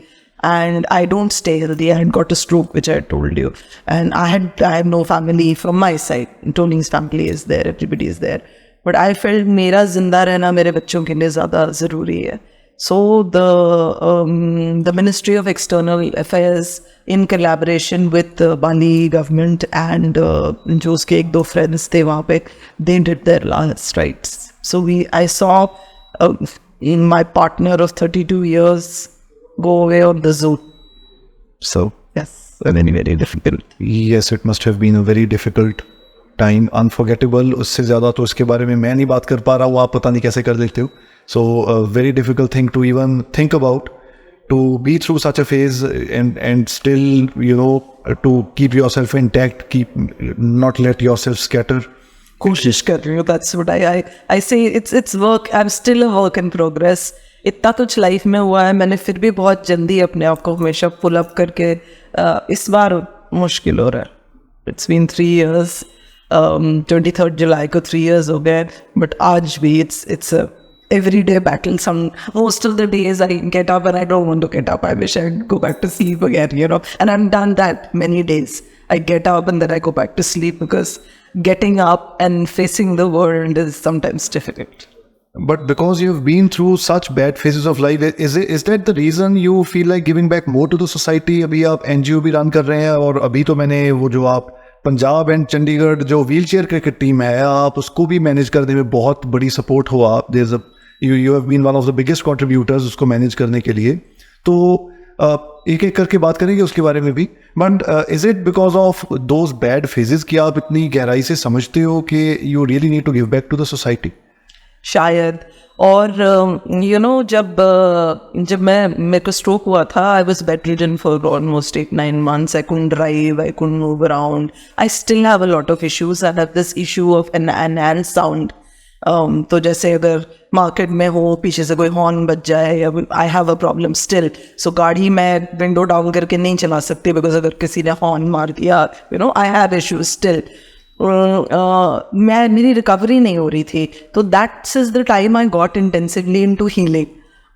and I don't stay healthy. I had got a stroke, which I told you, and I have no family from my side. Tony's family is there, everybody is there, but I felt मेरा जिंदा रहना मेरे बच्चों के लिए ज़्यादा ज़रूरी है. So the Ministry of External Affairs, in collaboration with the Bali government and जो उसके 1-2 friends थे वहाँ पे, they did their last rites. So I saw my partner of 32 years go away on the Zoom. So yes. very, very difficult. Yes, it must have been a very difficult time, unforgettable. उससे ज़्यादा तो इसके बारे में मैं नहीं बात कर पा रहा हूँ, आप पता नहीं कैसे कर लेते हो. So a very difficult thing to even think about, to be through such a phase and still, you know, to keep yourself intact, not let yourself scatter. कोशिश कर रही हूँ. That's what I say. It's work. I'm still a work in progress. इतना कुछ life में हुआ है, मैंने फिर भी बहुत जल्दी अपने आप को हमेशा पुल अप करके इस बार मुश्किल हो रहा है. It's been 3 years. 23rd जुलाई को 3 years हो गए, बट आज भी it's a everyday battle. Most of the days I get up and I don't want to get up. I wish I'd go back to sleep again, you know. And I've done that many days. I get up and then I go back to sleep because getting up and facing the world is sometimes difficult. But because you've been through such bad phases of life, is that the reason you feel like giving back more to the society? अभी आप NGO भी run कर रहे हैं, और अभी तो मैंने वो जो आप पंजाब एंड चंडीगढ़ जो व्हीलचेयर क्रिकेट टीम है, आप उसको भी मैनेज करने में बहुत बड़ी सपोर्ट हो आप. You have been one of the biggest contributors उसको मैनेज करने के लिए. तो एक एक करके बात करेंगे उसके बारे में भी. But is it because of those bad phases कि आप इतनी गहराई से समझते हो कि you really need to give back to the society? शायद. और यू नो जब मेरे को स्ट्रोक हुआ था, I was bedridden for almost 8-9 months. I couldn't drive, I couldn't move around. I still have a lot of issues. I have this issue of enhanced sound. तो जैसे अगर मार्केट में हो, पीछे से कोई हॉर्न बज जाए, I have a problem still. So गाड़ी मैं विंडो डाउन करके नहीं चला सकती बिकॉज अगर किसी ने हॉर्न मार दिया, you know, I have issues still. मेरी रिकवरी नहीं हो रही थी. तो that's is the time I got intensively into healing.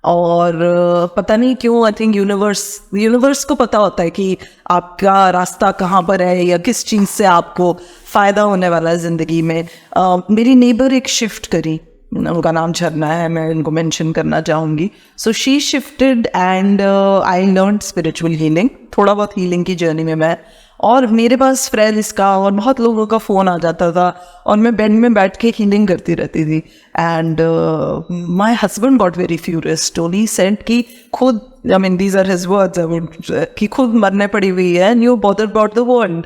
और पता नहीं क्यों, आई थिंक यूनिवर्स को पता होता है कि आपका रास्ता कहाँ पर है या किस चीज़ से आपको फ़ायदा होने वाला है ज़िंदगी में. मेरी नेबर एक शिफ्ट करी, उनका नाम झरना है, मैं उनको मेंशन करना चाहूँगी. So she shifted and I learn spiritual healing. थोड़ा बहुत हीलिंग की जर्नी में मैं, और मेरे पास फ्रेंड्स का और बहुत लोगों का फ़ोन आ जाता था और मैं बेड में बैठ के हीलिंग करती रहती थी. And my husband got very furious. Tony said कि खुद, I mean these are his words, कि खुद मरने पड़ी हुई है and you bother about the world.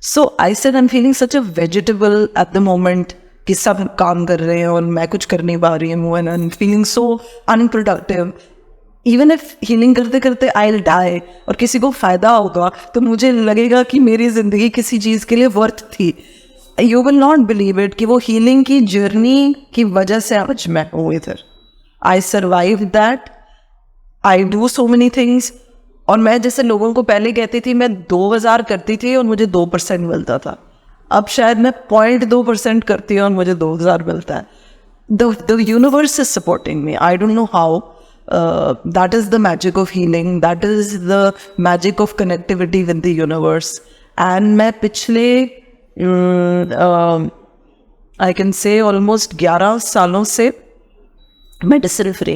So I said I am feeling such a vegetable at the moment कि सब काम कर रहे हैं और मैं कुछ कर नहीं पा रही हूँ, and I am feeling so unproductive. Even if healing करते करते आई विल डाई और किसी को फ़ायदा होगा तो मुझे लगेगा कि मेरी ज़िंदगी किसी चीज़ के लिए वर्थ थी. You will not believe it कि वो हीलिंग की जर्नी की वजह से आज मैं हूँ इधर. I survive that. I do so many things. और मैं जैसे लोगों को पहले कहती थी मैं 2000 करती थी और मुझे 2% मिलता था, अब शायद मैं 0.2% करती हूँ और मुझे 2000 मिलता है. The universe is supporting me. I don't know how. That is the magic of healing. That is the magic of connectivity with the universe. And मैं पिछले I can say almost 11 सालों से मेडिसिन फ्री.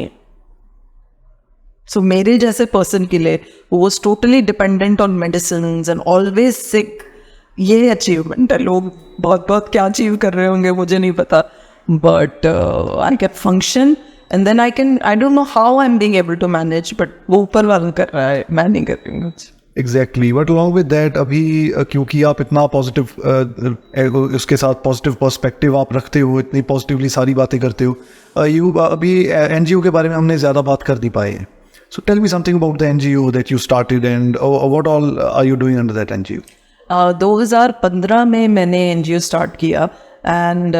So मेरे जैसे person के लिए who was totally dependent on medicines and always sick, ये achievement है. लोग बहुत बहुत क्या अचीव कर रहे होंगे मुझे नहीं पता, but I can function. And then I don't know how I'm being able to manage, but वो ऊपर वाला कर रहा है, मैं नहीं कर रही हूँ. Exactly. But along with that, अभी क्योंकि आप इतना पॉजिटिव उसके साथ पॉजिटिव पर्सपेक्टिव आप रखते हो, इतनी पॉजिटिवली सारी बातें करते हो, अभी NGO के बारे में हमने ज़्यादा बात कर नहीं पाए हैं. So tell me something about the NGO that you started and what all are you doing under that NGO? 2015 में मैंने NGO स्टार्ट किया एंड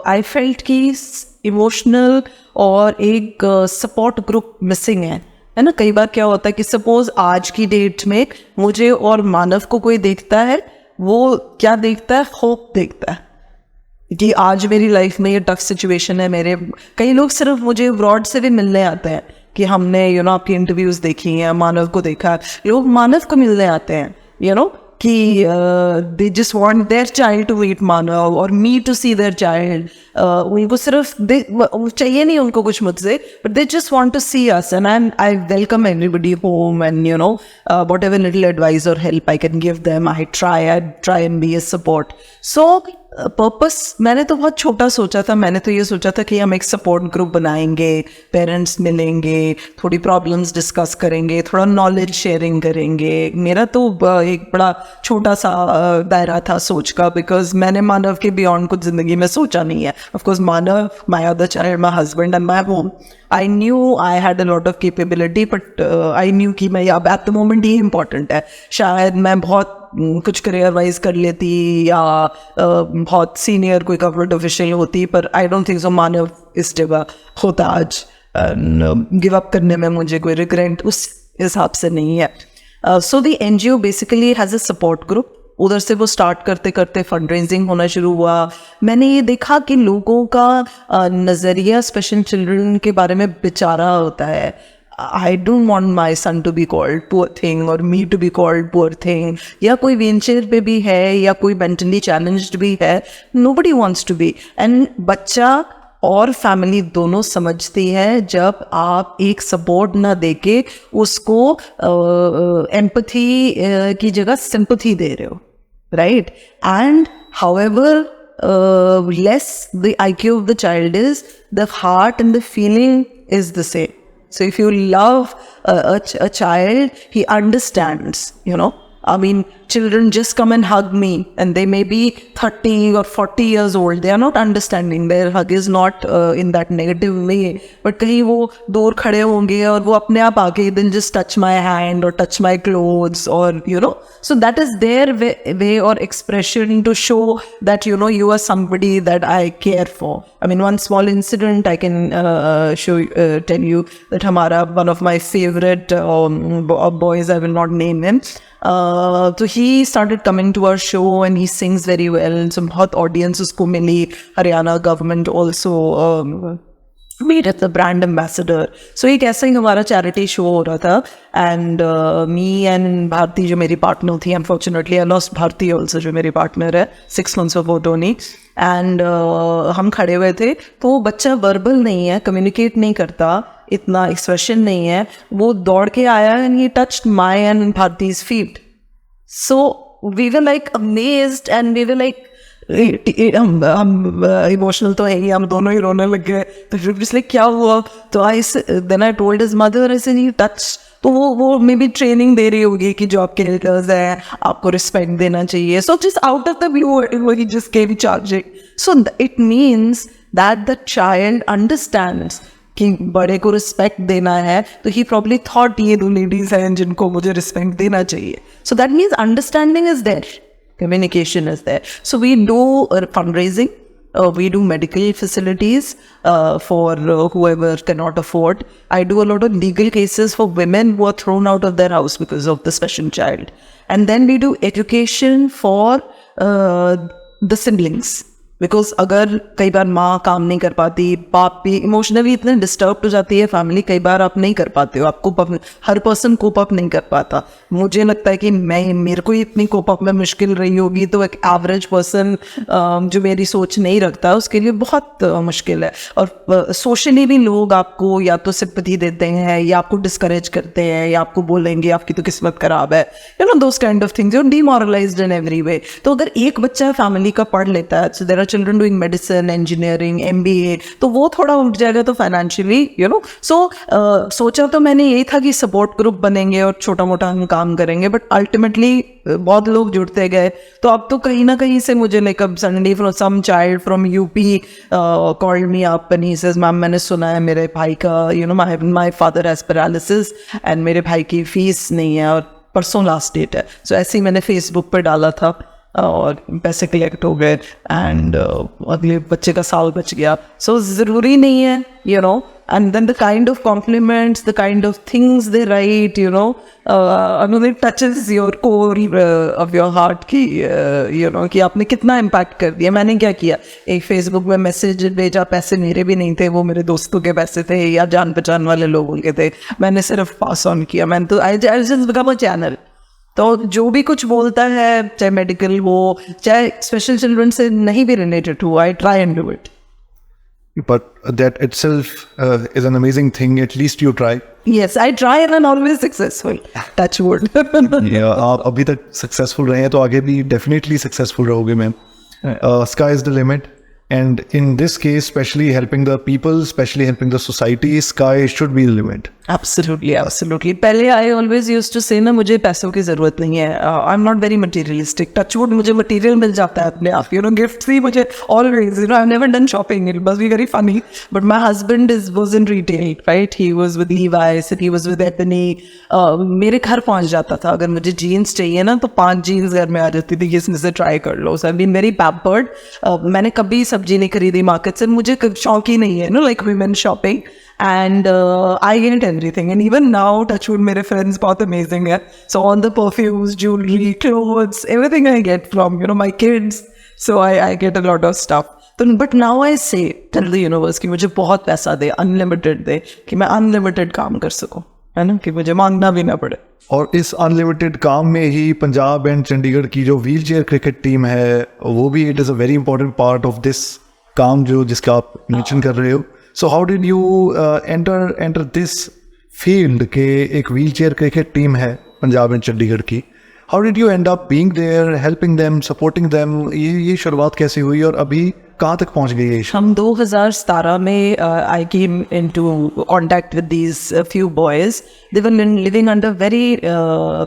आई फेल्ट कि इमोशनल और एक सपोर्ट ग्रुप मिसिंग है ना. कई बार क्या होता है कि सपोज आज की डेट में मुझे और मानव को कोई देखता है, वो क्या देखता है, होप देखता है कि आज मेरी लाइफ में ये टफ सिचुएशन है. मेरे कई लोग सिर्फ मुझे ब्रॉड से भी मिलने आते हैं कि हमने यू नो आपकी इंटरव्यूज़ देखी हैं, मानव को देखा है. लोग मानव को मिलने आते हैं यू नो कि they just want their child to meet Manav और me to see their child. उनको सिर्फ चाहिए नहीं उनको कुछ मुझसे, but they just want to see us and I welcome everybody home and you know whatever little advice or help I can give them, I try and be a support. So purpose मैंने तो बहुत छोटा सोचा था. मैंने तो ये सोचा था कि हम एक सपोर्ट ग्रुप बनाएंगे, पेरेंट्स मिलेंगे, थोड़ी प्रॉब्लम्स डिस्कस करेंगे, थोड़ा नॉलेज शेयरिंग करेंगे. मेरा तो एक बड़ा छोटा सा दायरा था सोच का, बिकॉज मैंने मानव के बियॉन्ड कुछ ज़िंदगी में सोचा नहीं है. Of course Manav, my other child, my husband and my home. I knew I had a lot of capability, but I knew कि मैं अब at the moment ये important है. शायद मैं बहुत कुछ करियर वाइज कर लेती या बहुत सीनियर कोई गवर्नमेंट ऑफिशियल होती, पर आई डोंट थिंक सो मानव इस जगह होता आज. गिव अप करने में मुझे कोई रिग्रेट उस हिसाब से नहीं है. So the NGO basically has a support group. उधर से वो स्टार्ट करते करते फंड रेजिंग होना शुरू हुआ. मैंने ये देखा कि लोगों का नज़रिया स्पेशल चिल्ड्रन के बारे में बेचारा होता है. I don't want my son to be called poor thing or me to be called poor thing. या कोई व्हीलचेयर पे भी है या कोई मेंटली चैलेंज्ड भी है. Nobody wants to be. And बच्चा और फैमिली दोनों समझती है जब आप एक सपोर्ट ना देके उसको एम्पथी की जगह सिंपथी दे रहे हो, right. And however less the IQ of the child is, the heart and the feeling is the same. So if you love a child, he understands, you know. I mean, children just come and hug me and they may be 30 or 40 years old. They are not understanding. Their hug is not in that negative way. But कहीं वो दूर खड़े होंगे और वो अपने आप आके then just touch my hand or touch my clothes or, you know. So that is their way or expression to show that, you know, you are somebody that I care for. I mean, one small incident I can tell you that हमारा one of my favorite boys, I will not name him. So he started coming to our show and he sings very well. So बहुत audience उसको मिली. Haryana government also made it the brand ambassador. So एक ऐसा ही हमारा charity show हो रहा था. And me and Bharti जो मेरी partner थी, unfortunately I lost Bharti also जो मेरी partner है 6 months of Odoni. And हम खड़े हुए थे तो वो बच्चा verbal नहीं है, communicate नहीं करता, इतना एक्सप्रेशन नहीं है. वो दौड़ के आया and he touched my and Bharti's feet. So we were like amazed and we were like, हम इमोशनल तो है ही, हम दोनों ही रोने लग गए. तो फिर क्या हुआ? तो then I told his mother, I said he touched. तो वो मे बी ट्रेनिंग दे रही होगी कि जो आपके एल्डर्स हैं आपको रिस्पेक्ट देना चाहिए. So just out of the blue he just came charging. So it means that the child understands कि बड़े को रिस्पेक्ट देना है. तो ही प्रॉब्ली थॉट ये 2 लेडीज हैं जिनको मुझे रिस्पेक्ट देना चाहिए. So that means understanding is there, communication is there. So we do fundraising, we do medical facilities for whoever cannot afford. I do a lot of legal cases for women who are thrown out of their house because of the special child. And then we do education for the siblings. Because अगर कई बार माँ काम नहीं कर पाती, बाप भी emotionally इतने डिस्टर्ब हो जाती है फैमिली, कई बार आप नहीं कर पाते हो, आपको हर पर्सन कोप अप नहीं कर पाता. मुझे लगता है कि मेरे को इतनी कोप अप में मुश्किल रही होगी तो एक एवरेज पर्सन जो मेरी सोच नहीं रखता उसके लिए बहुत मुश्किल है. और सोशली भी लोग आपको या तो सिंपैथी देते हैं या आपको डिस्करेज करते हैं या आपको बोलेंगे आपकी तो किस्मत खराब है, you know those kind of things. You're demoralised in every way. तो अगर एक बच्चा फैमिली का पढ़ लेता है, so there are children doing medicine, engineering, MBA, तो वो थोड़ा उठ जाएगा तो फाइनेंशियली, यू नो. सो सोचा तो मैंने यही था कि सपोर्ट ग्रुप बनेंगे और छोटा मोटा हम काम करेंगे, बट अल्टीमेटली बहुत लोग जुड़ते गए. तो अब तो कहीं ना कहीं से मुझे लाइक अब suddenly from some child from UP called me up and he says ma'am मैंने सुना है मेरे भाई का, you know my father has paralysis and मेरे भाई की फीस नहीं है और परसों लास्ट डेट है. सो ऐसे ही मैंने फेसबुक पर डाला था और पैसे कलेक्ट हो गए एंड अगले बच्चे का साल बच गया. सो ज़रूरी नहीं है, you no. And then the kind of compliments, the kind of things they write, you know, it touches your core of your heart कि, you know, कि आपने कितना impact कर दिया. मैंने क्या किया, एक Facebook में मैसेज भेजा, पैसे मेरे भी नहीं थे, वो मेरे दोस्तों के पैसे थे या जान पहचान वाले लोगों के थे, मैंने सिर्फ पास ऑन किया. मैंने तो I just become a channel. तो जो भी कुछ बोलता है, चाहे मेडिकल हो, चाहे स्पेशल चिल्ड्रन से नहीं भी रिलेटेड हो, I try and do it. But that itself is an amazing thing. At least you try. Yes, I try and I'm always successful. Touch wood. आप अभी तक सक्सेसफुल रहे हैं तो आगे भी डेफिनेटली सक्सेसफुल रहोगे ma'am. Sky is the limit. And in this case, especially helping the people, especially helping the society, sky should be the limit. Absolutely, absolutely. पहले I always used to say ना, मुझे पैसों की ज़रूरत नहीं है. I'm not very materialistic. Touchwood, मुझे material मिल जाता है अपने आप. You know, gifts ही मुझे always. You know, I've never done shopping. It must be very funny. But my husband was in retail, right? He was with Levi's and he was with Ethny. मेरे घर पहुंच जाता था. अगर मुझे jeans चाहिए ना, तो 5 jeans घर में आ जाती थी कि इसमें से try कर लो. So I've been very pampered. मैंने कभी सब्जी नहीं खरीदी मार्केट से. मुझे शौक ही नहीं है, like women shopping. And I get everything. And even now, touchwood, मेरे friends बहुत amazing है. So all the perfumes, jewelry, clothes, everything I get from, my kids. So I get a lot of stuff. But now I say, tell the universe कि मुझे बहुत पैसा दे, unlimited दे, कि मैं unlimited काम कर सकूँ, है ना, कि मुझे मांगना भी ना पड़े. और इस अनलिमिटेड काम में ही पंजाब एंड चंडीगढ़ की जो व्हील चेयर क्रिकेट टीम है, वो भी it is a very important part of this काम जिसका आप मेंशन कर रहे हो. So how did you enter this field के एक व्हील चेयर क्रिकेट टीम है पंजाब एंड चंडीगढ़ की. How did you end up being there, helping them, supporting them? ये शुरुआत कैसे हुई और अभी कहाँ तक पहुँच गई है? हम 2017 में I came into contact with these few boys. They were living under very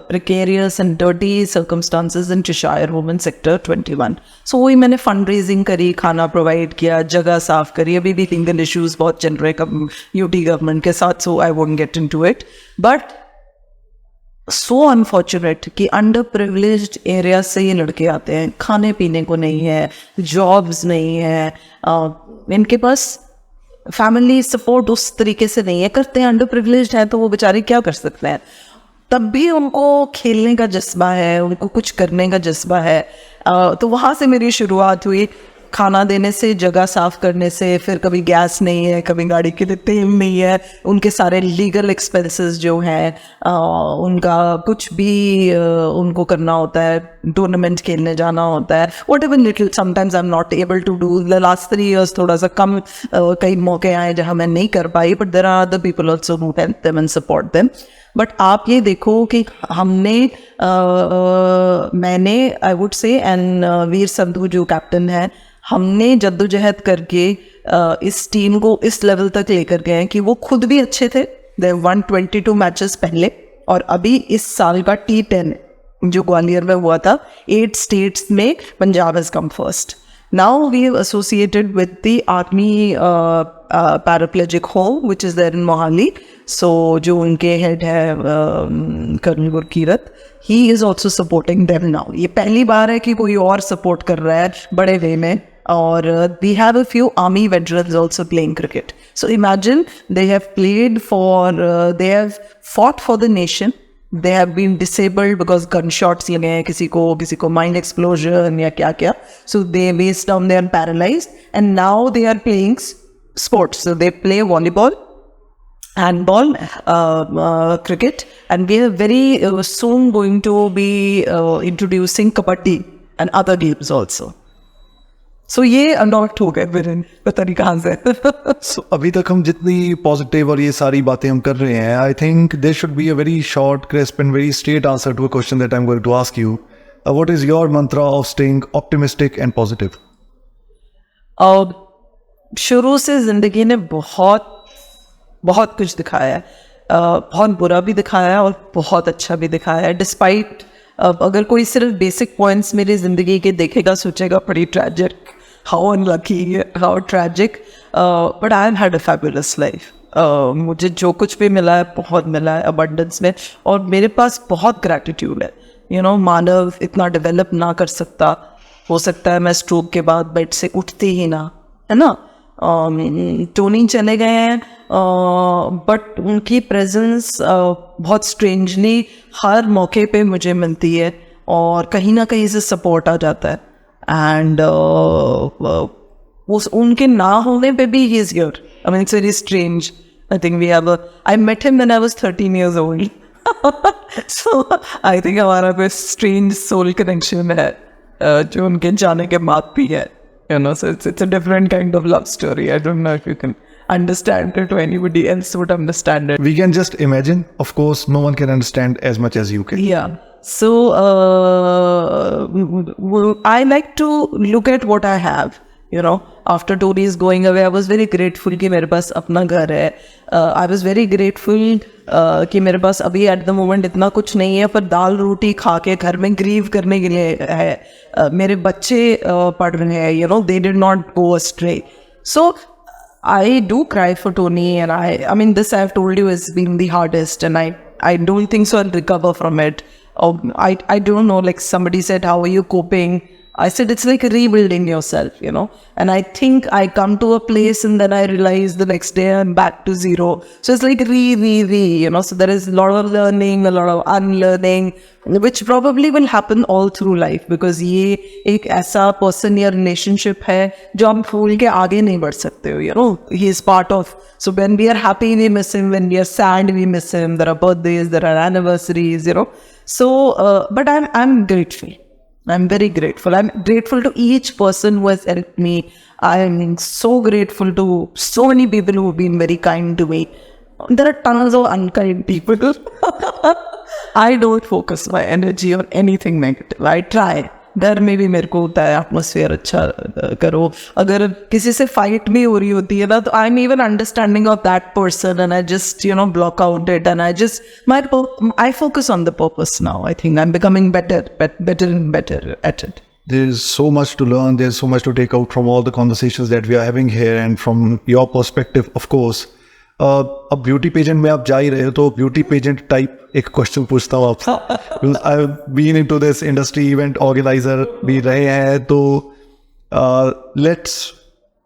precarious and dirty circumstances in Cheshire, Women Sector 21. So वही मैंने fundraising करी, खाना provide किया, जगह साफ करी. अभी भी legal issues बहुत चल रहे UT government के साथ, so I won't get into it. But so unfortunate कि अंडर प्रिविलेज्ड एरिया से ये लड़के आते हैं, खाने पीने को नहीं है, जॉब्स नहीं है, इनके पास फैमिली सपोर्ट उस तरीके से नहीं है, करते हैं अंडर प्रिविलेज्ड है तो वो बेचारे क्या कर सकते हैं. तब भी उनको खेलने का जज्बा है, उनको कुछ करने का जज्बा है. तो वहाँ से मेरी शुरुआत हुई, खाना देने से, जगह साफ़ करने से. फिर कभी गैस नहीं है, कभी गाड़ी के लिए तेल नहीं है, उनके सारे लीगल एक्सपेंसेस जो हैं, उनका कुछ भी उनको करना होता है, टूर्नामेंट खेलने जाना होता है, whatever little. Sometimes I am not able to do. The last 3 years थोड़ा सा कम कई मौके आए जहाँ मैं नहीं कर पाई, but there are other people also who help them and support them. But आप ये देखो कि हमने मैंने I would say and Veer Sandhu जो कैप्टन है, हमने जद्दोजहद करके इस टीम को इस लेवल तक लेकर गए हैं कि वो खुद भी अच्छे थे. दे वन 22 मैचेस पहले, और अभी इस साल का T10 जो ग्वालियर में हुआ था, 8 स्टेट्स में Punjab has come first. Now we have associated with the army paraplegic home which is there in Mohali. So जो उनके हेड है colonel Gurkirat, he is also supporting them now. ये पहली बार है कि कोई और सपोर्ट कर रहा है बड़े वे में. और we have a few army veterans also playing cricket. So imagine they have played for, they have fought for the nation. They have been disabled because gunshots लगे हैं किसी को mine explosion या क्या. So they waist down, they are paralyzed, and now they are playing sports. So they play volleyball, handball, cricket, and we are very soon going to be introducing kabaddi and other games also. So ये अनॉट हो गए मेरे, पता नहीं कहाँ से. So अभी तक हम जितनी पॉजिटिव और ये सारी बातें हम कर रहे हैं, I think there should be a very short, crisp and very straight answer to a question that I am going to ask you. What is your mantra of staying optimistic and positive? शुरू से ज़िंदगी ने बहुत कुछ दिखाया है, बहुत बुरा भी दिखाया है और बहुत अच्छा भी दिखाया है. डिस्पाइट अगर कोई सिर्फ बेसिक पॉइंट्स मेरी ज़िंदगी के देखेगा, सोचेगा बड़ी tragic, how unlucky, how tragic, but I have had a fabulous life. मुझे जो कुछ भी मिला है बहुत मिला है अबंडेंस में, और मेरे पास बहुत ग्रैटिट्यूड है. मानव इतना डेवलप ना कर सकता, हो सकता है मैं स्ट्रोक के बाद बेड से उठते ही ना, है ना. टोनी चले गए हैं, बट उनकी प्रेजेंस बहुत स्ट्रेंजली हर मौके पे मुझे मिलती है, और कहीं ना कहीं से सपोर्ट आ जाता है. एंड उनके ना होने पे भी he is here. I mean it's very strange. I think we have I met him when I was 13 years old. So I think हमारा कोई स्ट्रेंज सोल कनेक्शन है जो उनके जाने के बाद भी है. So it's a different kind of love story. I don't know if you can understand it or anybody else would understand it. We can just imagine. Of course, no one can understand as much as you can. Yeah. So I like to look at what I have. You know, after Tony's going away, I was very grateful कि मेरे पास अपना घर है. I was very grateful कि मेरे पास अभी at the moment इतना कुछ नहीं है, पर दाल रोटी खा के घर में grieve करने के लिए है. मेरे बच्चे पढ़ रहे हैं, you know, they did not go astray. So I do cry for Tony, and I mean, this I've told you has been the hardest, and I don't think so I'll recover from it. I don't know, like somebody said, how are you coping? I said, it's like rebuilding yourself, you know. And I think I come to a place and then I realize the next day I'm back to zero. So it's like you know. So there is a lot of learning, a lot of unlearning, which probably will happen all through life, because ये एक ऐसा person या relationship है जो हम भूल के आगे नहीं बढ़ सकते हो, you know. He is part of. So when we are happy, we miss him. When we are sad, we miss him. There are birthdays, there are anniversaries, you know. So, but I'm grateful. I'm very grateful. I'm grateful to each person who has helped me. I'm so grateful to so many people who have been very kind to me. There are tons of unkind people. I don't focus my energy on anything negative. I try. घर में भी मेरे को होता है atmosphere अच्छा करो. अगर किसी से फाइट भी हो रही होती है ना, तो I am even understanding of that person, and I just you know block out it, and I focus on the purpose now. I think I am becoming better and better at it. There is so much to learn. There's so much to take out from all the conversations that we are having here, and from your perspective, of course. अब beauty pageant में आप जा ही रहे हो, तो beauty pageant type एक question पूछता हूँ आपसे. I have been into this industry, event organiser भी रहे हैं, तो let's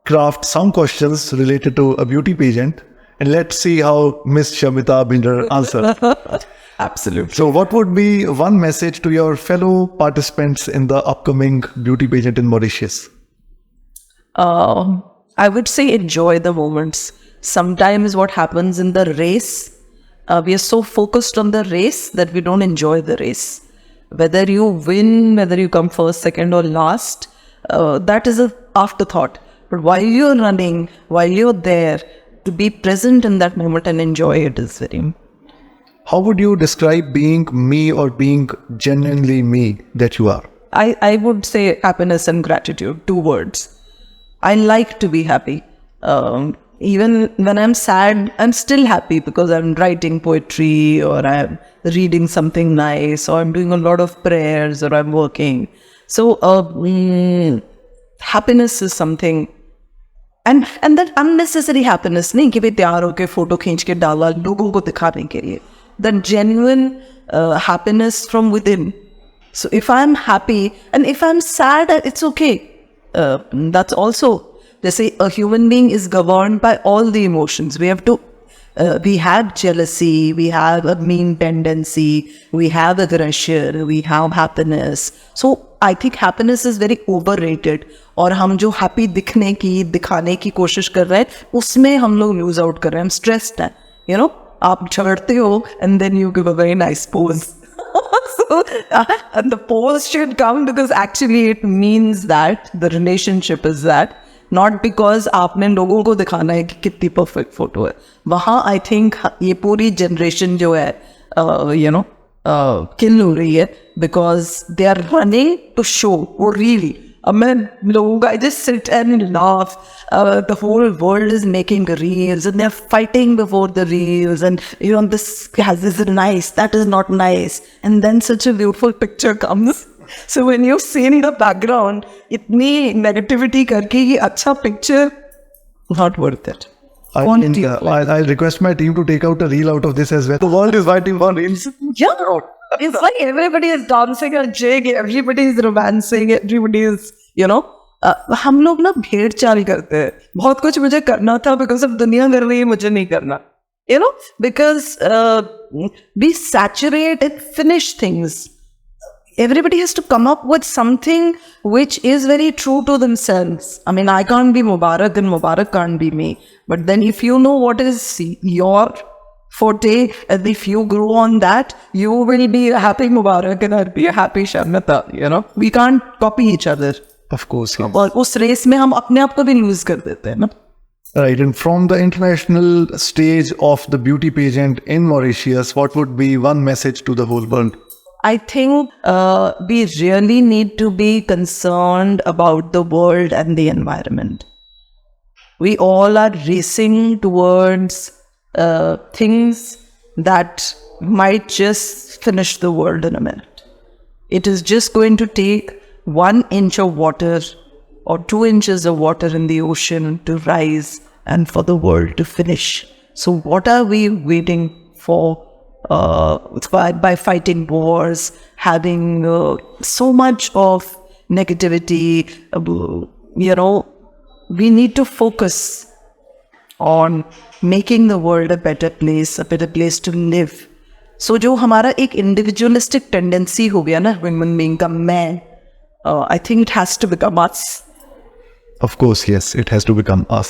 craft some questions related to a beauty pageant, and let's see how Miss Shamita Binder answer. Absolutely. So what would be one message to your fellow participants in the upcoming beauty pageant in Mauritius? I would say enjoy the moments. Sometimes what happens in the race, we are so focused on the race that we don't enjoy the race. Whether you win, whether you come first, second or last, that is an afterthought. But while you're running, while you're there, to be present in that moment and enjoy it is very important. How would you describe being me or being genuinely me that you are? I would say happiness and gratitude, 2 words. I like to be happy. Even when I'm sad, I'm still happy because I'm writing poetry, or I'm reading something nice, or I'm doing a lot of prayers, or I'm working. So happiness is something, and that unnecessary happiness नहीं कि भाई तैयार होके photo खींच के डाला लोगों को दिखाने के लिए. That genuine happiness from within. So if I'm happy, and if I'm sad, it's okay. That's also, they say a human being is governed by all the emotions. We have to, we have jealousy, we have a mean tendency, we have aggression, we have happiness. So I think happiness is very overrated. और हम जो happy दिखाने की कोशिश कर रहे हैं, उसमें हम लोग lose out कर रहे हैं. हम stressed हैं, you know. आप झगड़ते हो and then you give a very nice pose. So and the pose should come because actually it means that the relationship is that, not because आपने लोगों को दिखाना है कि कितनी परफेक्ट फोटो है. वहाँ आई थिंक ये पूरी जनरेशन जो है यू नो किल हो रही है, because they are running to show. वो रियली, अब मैं लोगों का, I just sit and laugh. The whole world is making reels and they are fighting before the reels, and you know this is nice, that is not nice, and then such a beautiful picture comes. So when you see in the background इतनी negativity करके ये अच्छा picture, not worth it. I'll request my team to take out a reel out of this as well. The world is fighting for reels. Yeah, it's like everybody is dancing a jig, everybody is romancing, everybody is, you know. हम लोग ना भेड़ चाल करते हैं. बहुत कुछ मुझे करना था because of दुनिया कर रही है, मुझे नहीं करना. You know, because we saturate and finish things. Everybody has to come up with something which is very true to themselves. I mean, I can't be Mubarak and Mubarak can't be me. But then if you know what is your forte, and if you grow on that, you will be a happy Mubarak and I'll be a happy Shamita, you know. We can't copy each other. Of course, yes. और उस race में हम अपने आप को भी lose कर देते हैं ना. Right, and from the international stage of the beauty pageant in Mauritius, what would be one message to the whole world? I think we really need to be concerned about the world and the environment. We all are racing towards things that might just finish the world in a minute. It is just going to take 1 inch of water or 2 inches of water in the ocean to rise and for the world to finish. So what are we waiting for by fighting wars, having so much of negativity? We need to focus on making the world a better place to live. So जो हमारा एक individualistic tendency हो गया ना human being का मैं, I think it has to become us. Of course, yes, it has to become us.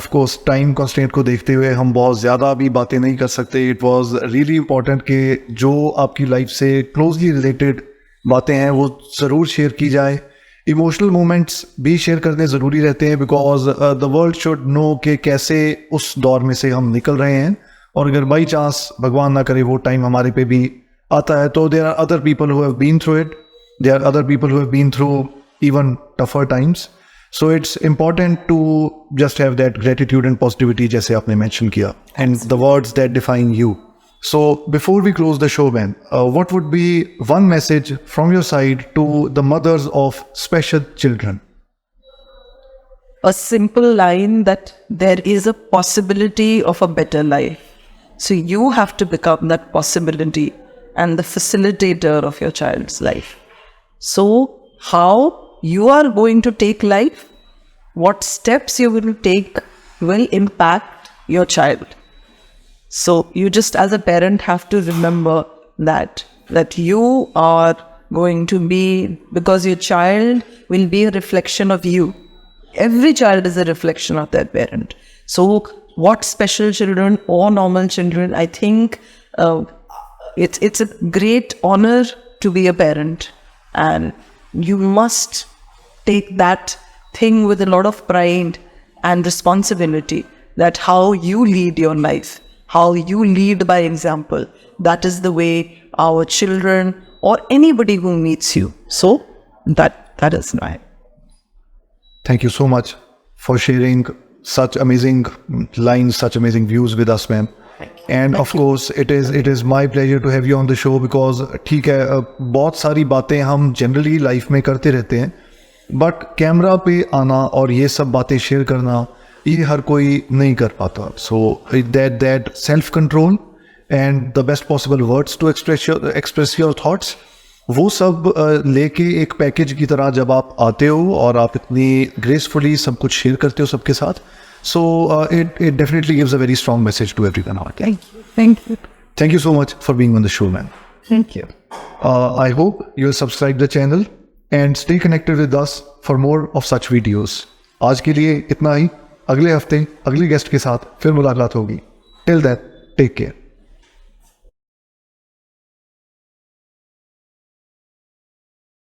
Of course, time constraint को देखते हुए हम बहुत ज़्यादा अभी बातें नहीं कर सकते. It was really important कि जो आपकी लाइफ से closely related बातें हैं वो ज़रूर शेयर की जाए. इमोशनल मोमेंट्स भी शेयर करने ज़रूरी रहते हैं because the world should know कि कैसे उस दौर में से हम निकल रहे हैं. और अगर बाई चांस भगवान ना करे वो टाइम हमारे पे भी आता है तो there are other people who have been through it, there are other people who have been through even tougher times. So it's important to just have that gratitude and positivity जैसे आपने mention किया, and the words that define you. So before we close the show, man, what would be one message from your side to the mothers of special children? A simple line that there is a possibility of a better life. So you have to become that possibility and the facilitator of your child's life. So how you are going to take life, what steps you will take will impact your child. So you just as a parent have to remember that you are going to be, because your child will be a reflection of you. Every child is a reflection of their parent. So what special children or normal children, I think it's a great honor to be a parent, and you must take that thing with a lot of pride and responsibility, that how you lead your life, how you lead by example. That is the way our children or anybody who meets you. So that is right. Thank you so much for sharing such amazing lines, such amazing views with us, ma'am. And of course, it is my pleasure to have you on the show because ठीक है, बहुत सारी बातें हम generally life में करते रहते हैं, बट कैमरा पे आना और ये सब बातें शेयर करना ये हर कोई नहीं कर पाता. So that self control and the best possible words to express your thoughts, वो सब लेके एक पैकेज की तरह जब आप आते हो और आप इतनी ग्रेसफुली सब कुछ शेयर करते हो सबके साथ, so it definitely gives a very strong message to everyone out there. Thank you so much for being on the show, man. Thank you. I hope you'll subscribe the channel and stay connected with us for more of such videos. आज के लिए इतना ही. अगले हफ्ते अगली guest के साथ फिर मुलाकात होगी. Till that take care.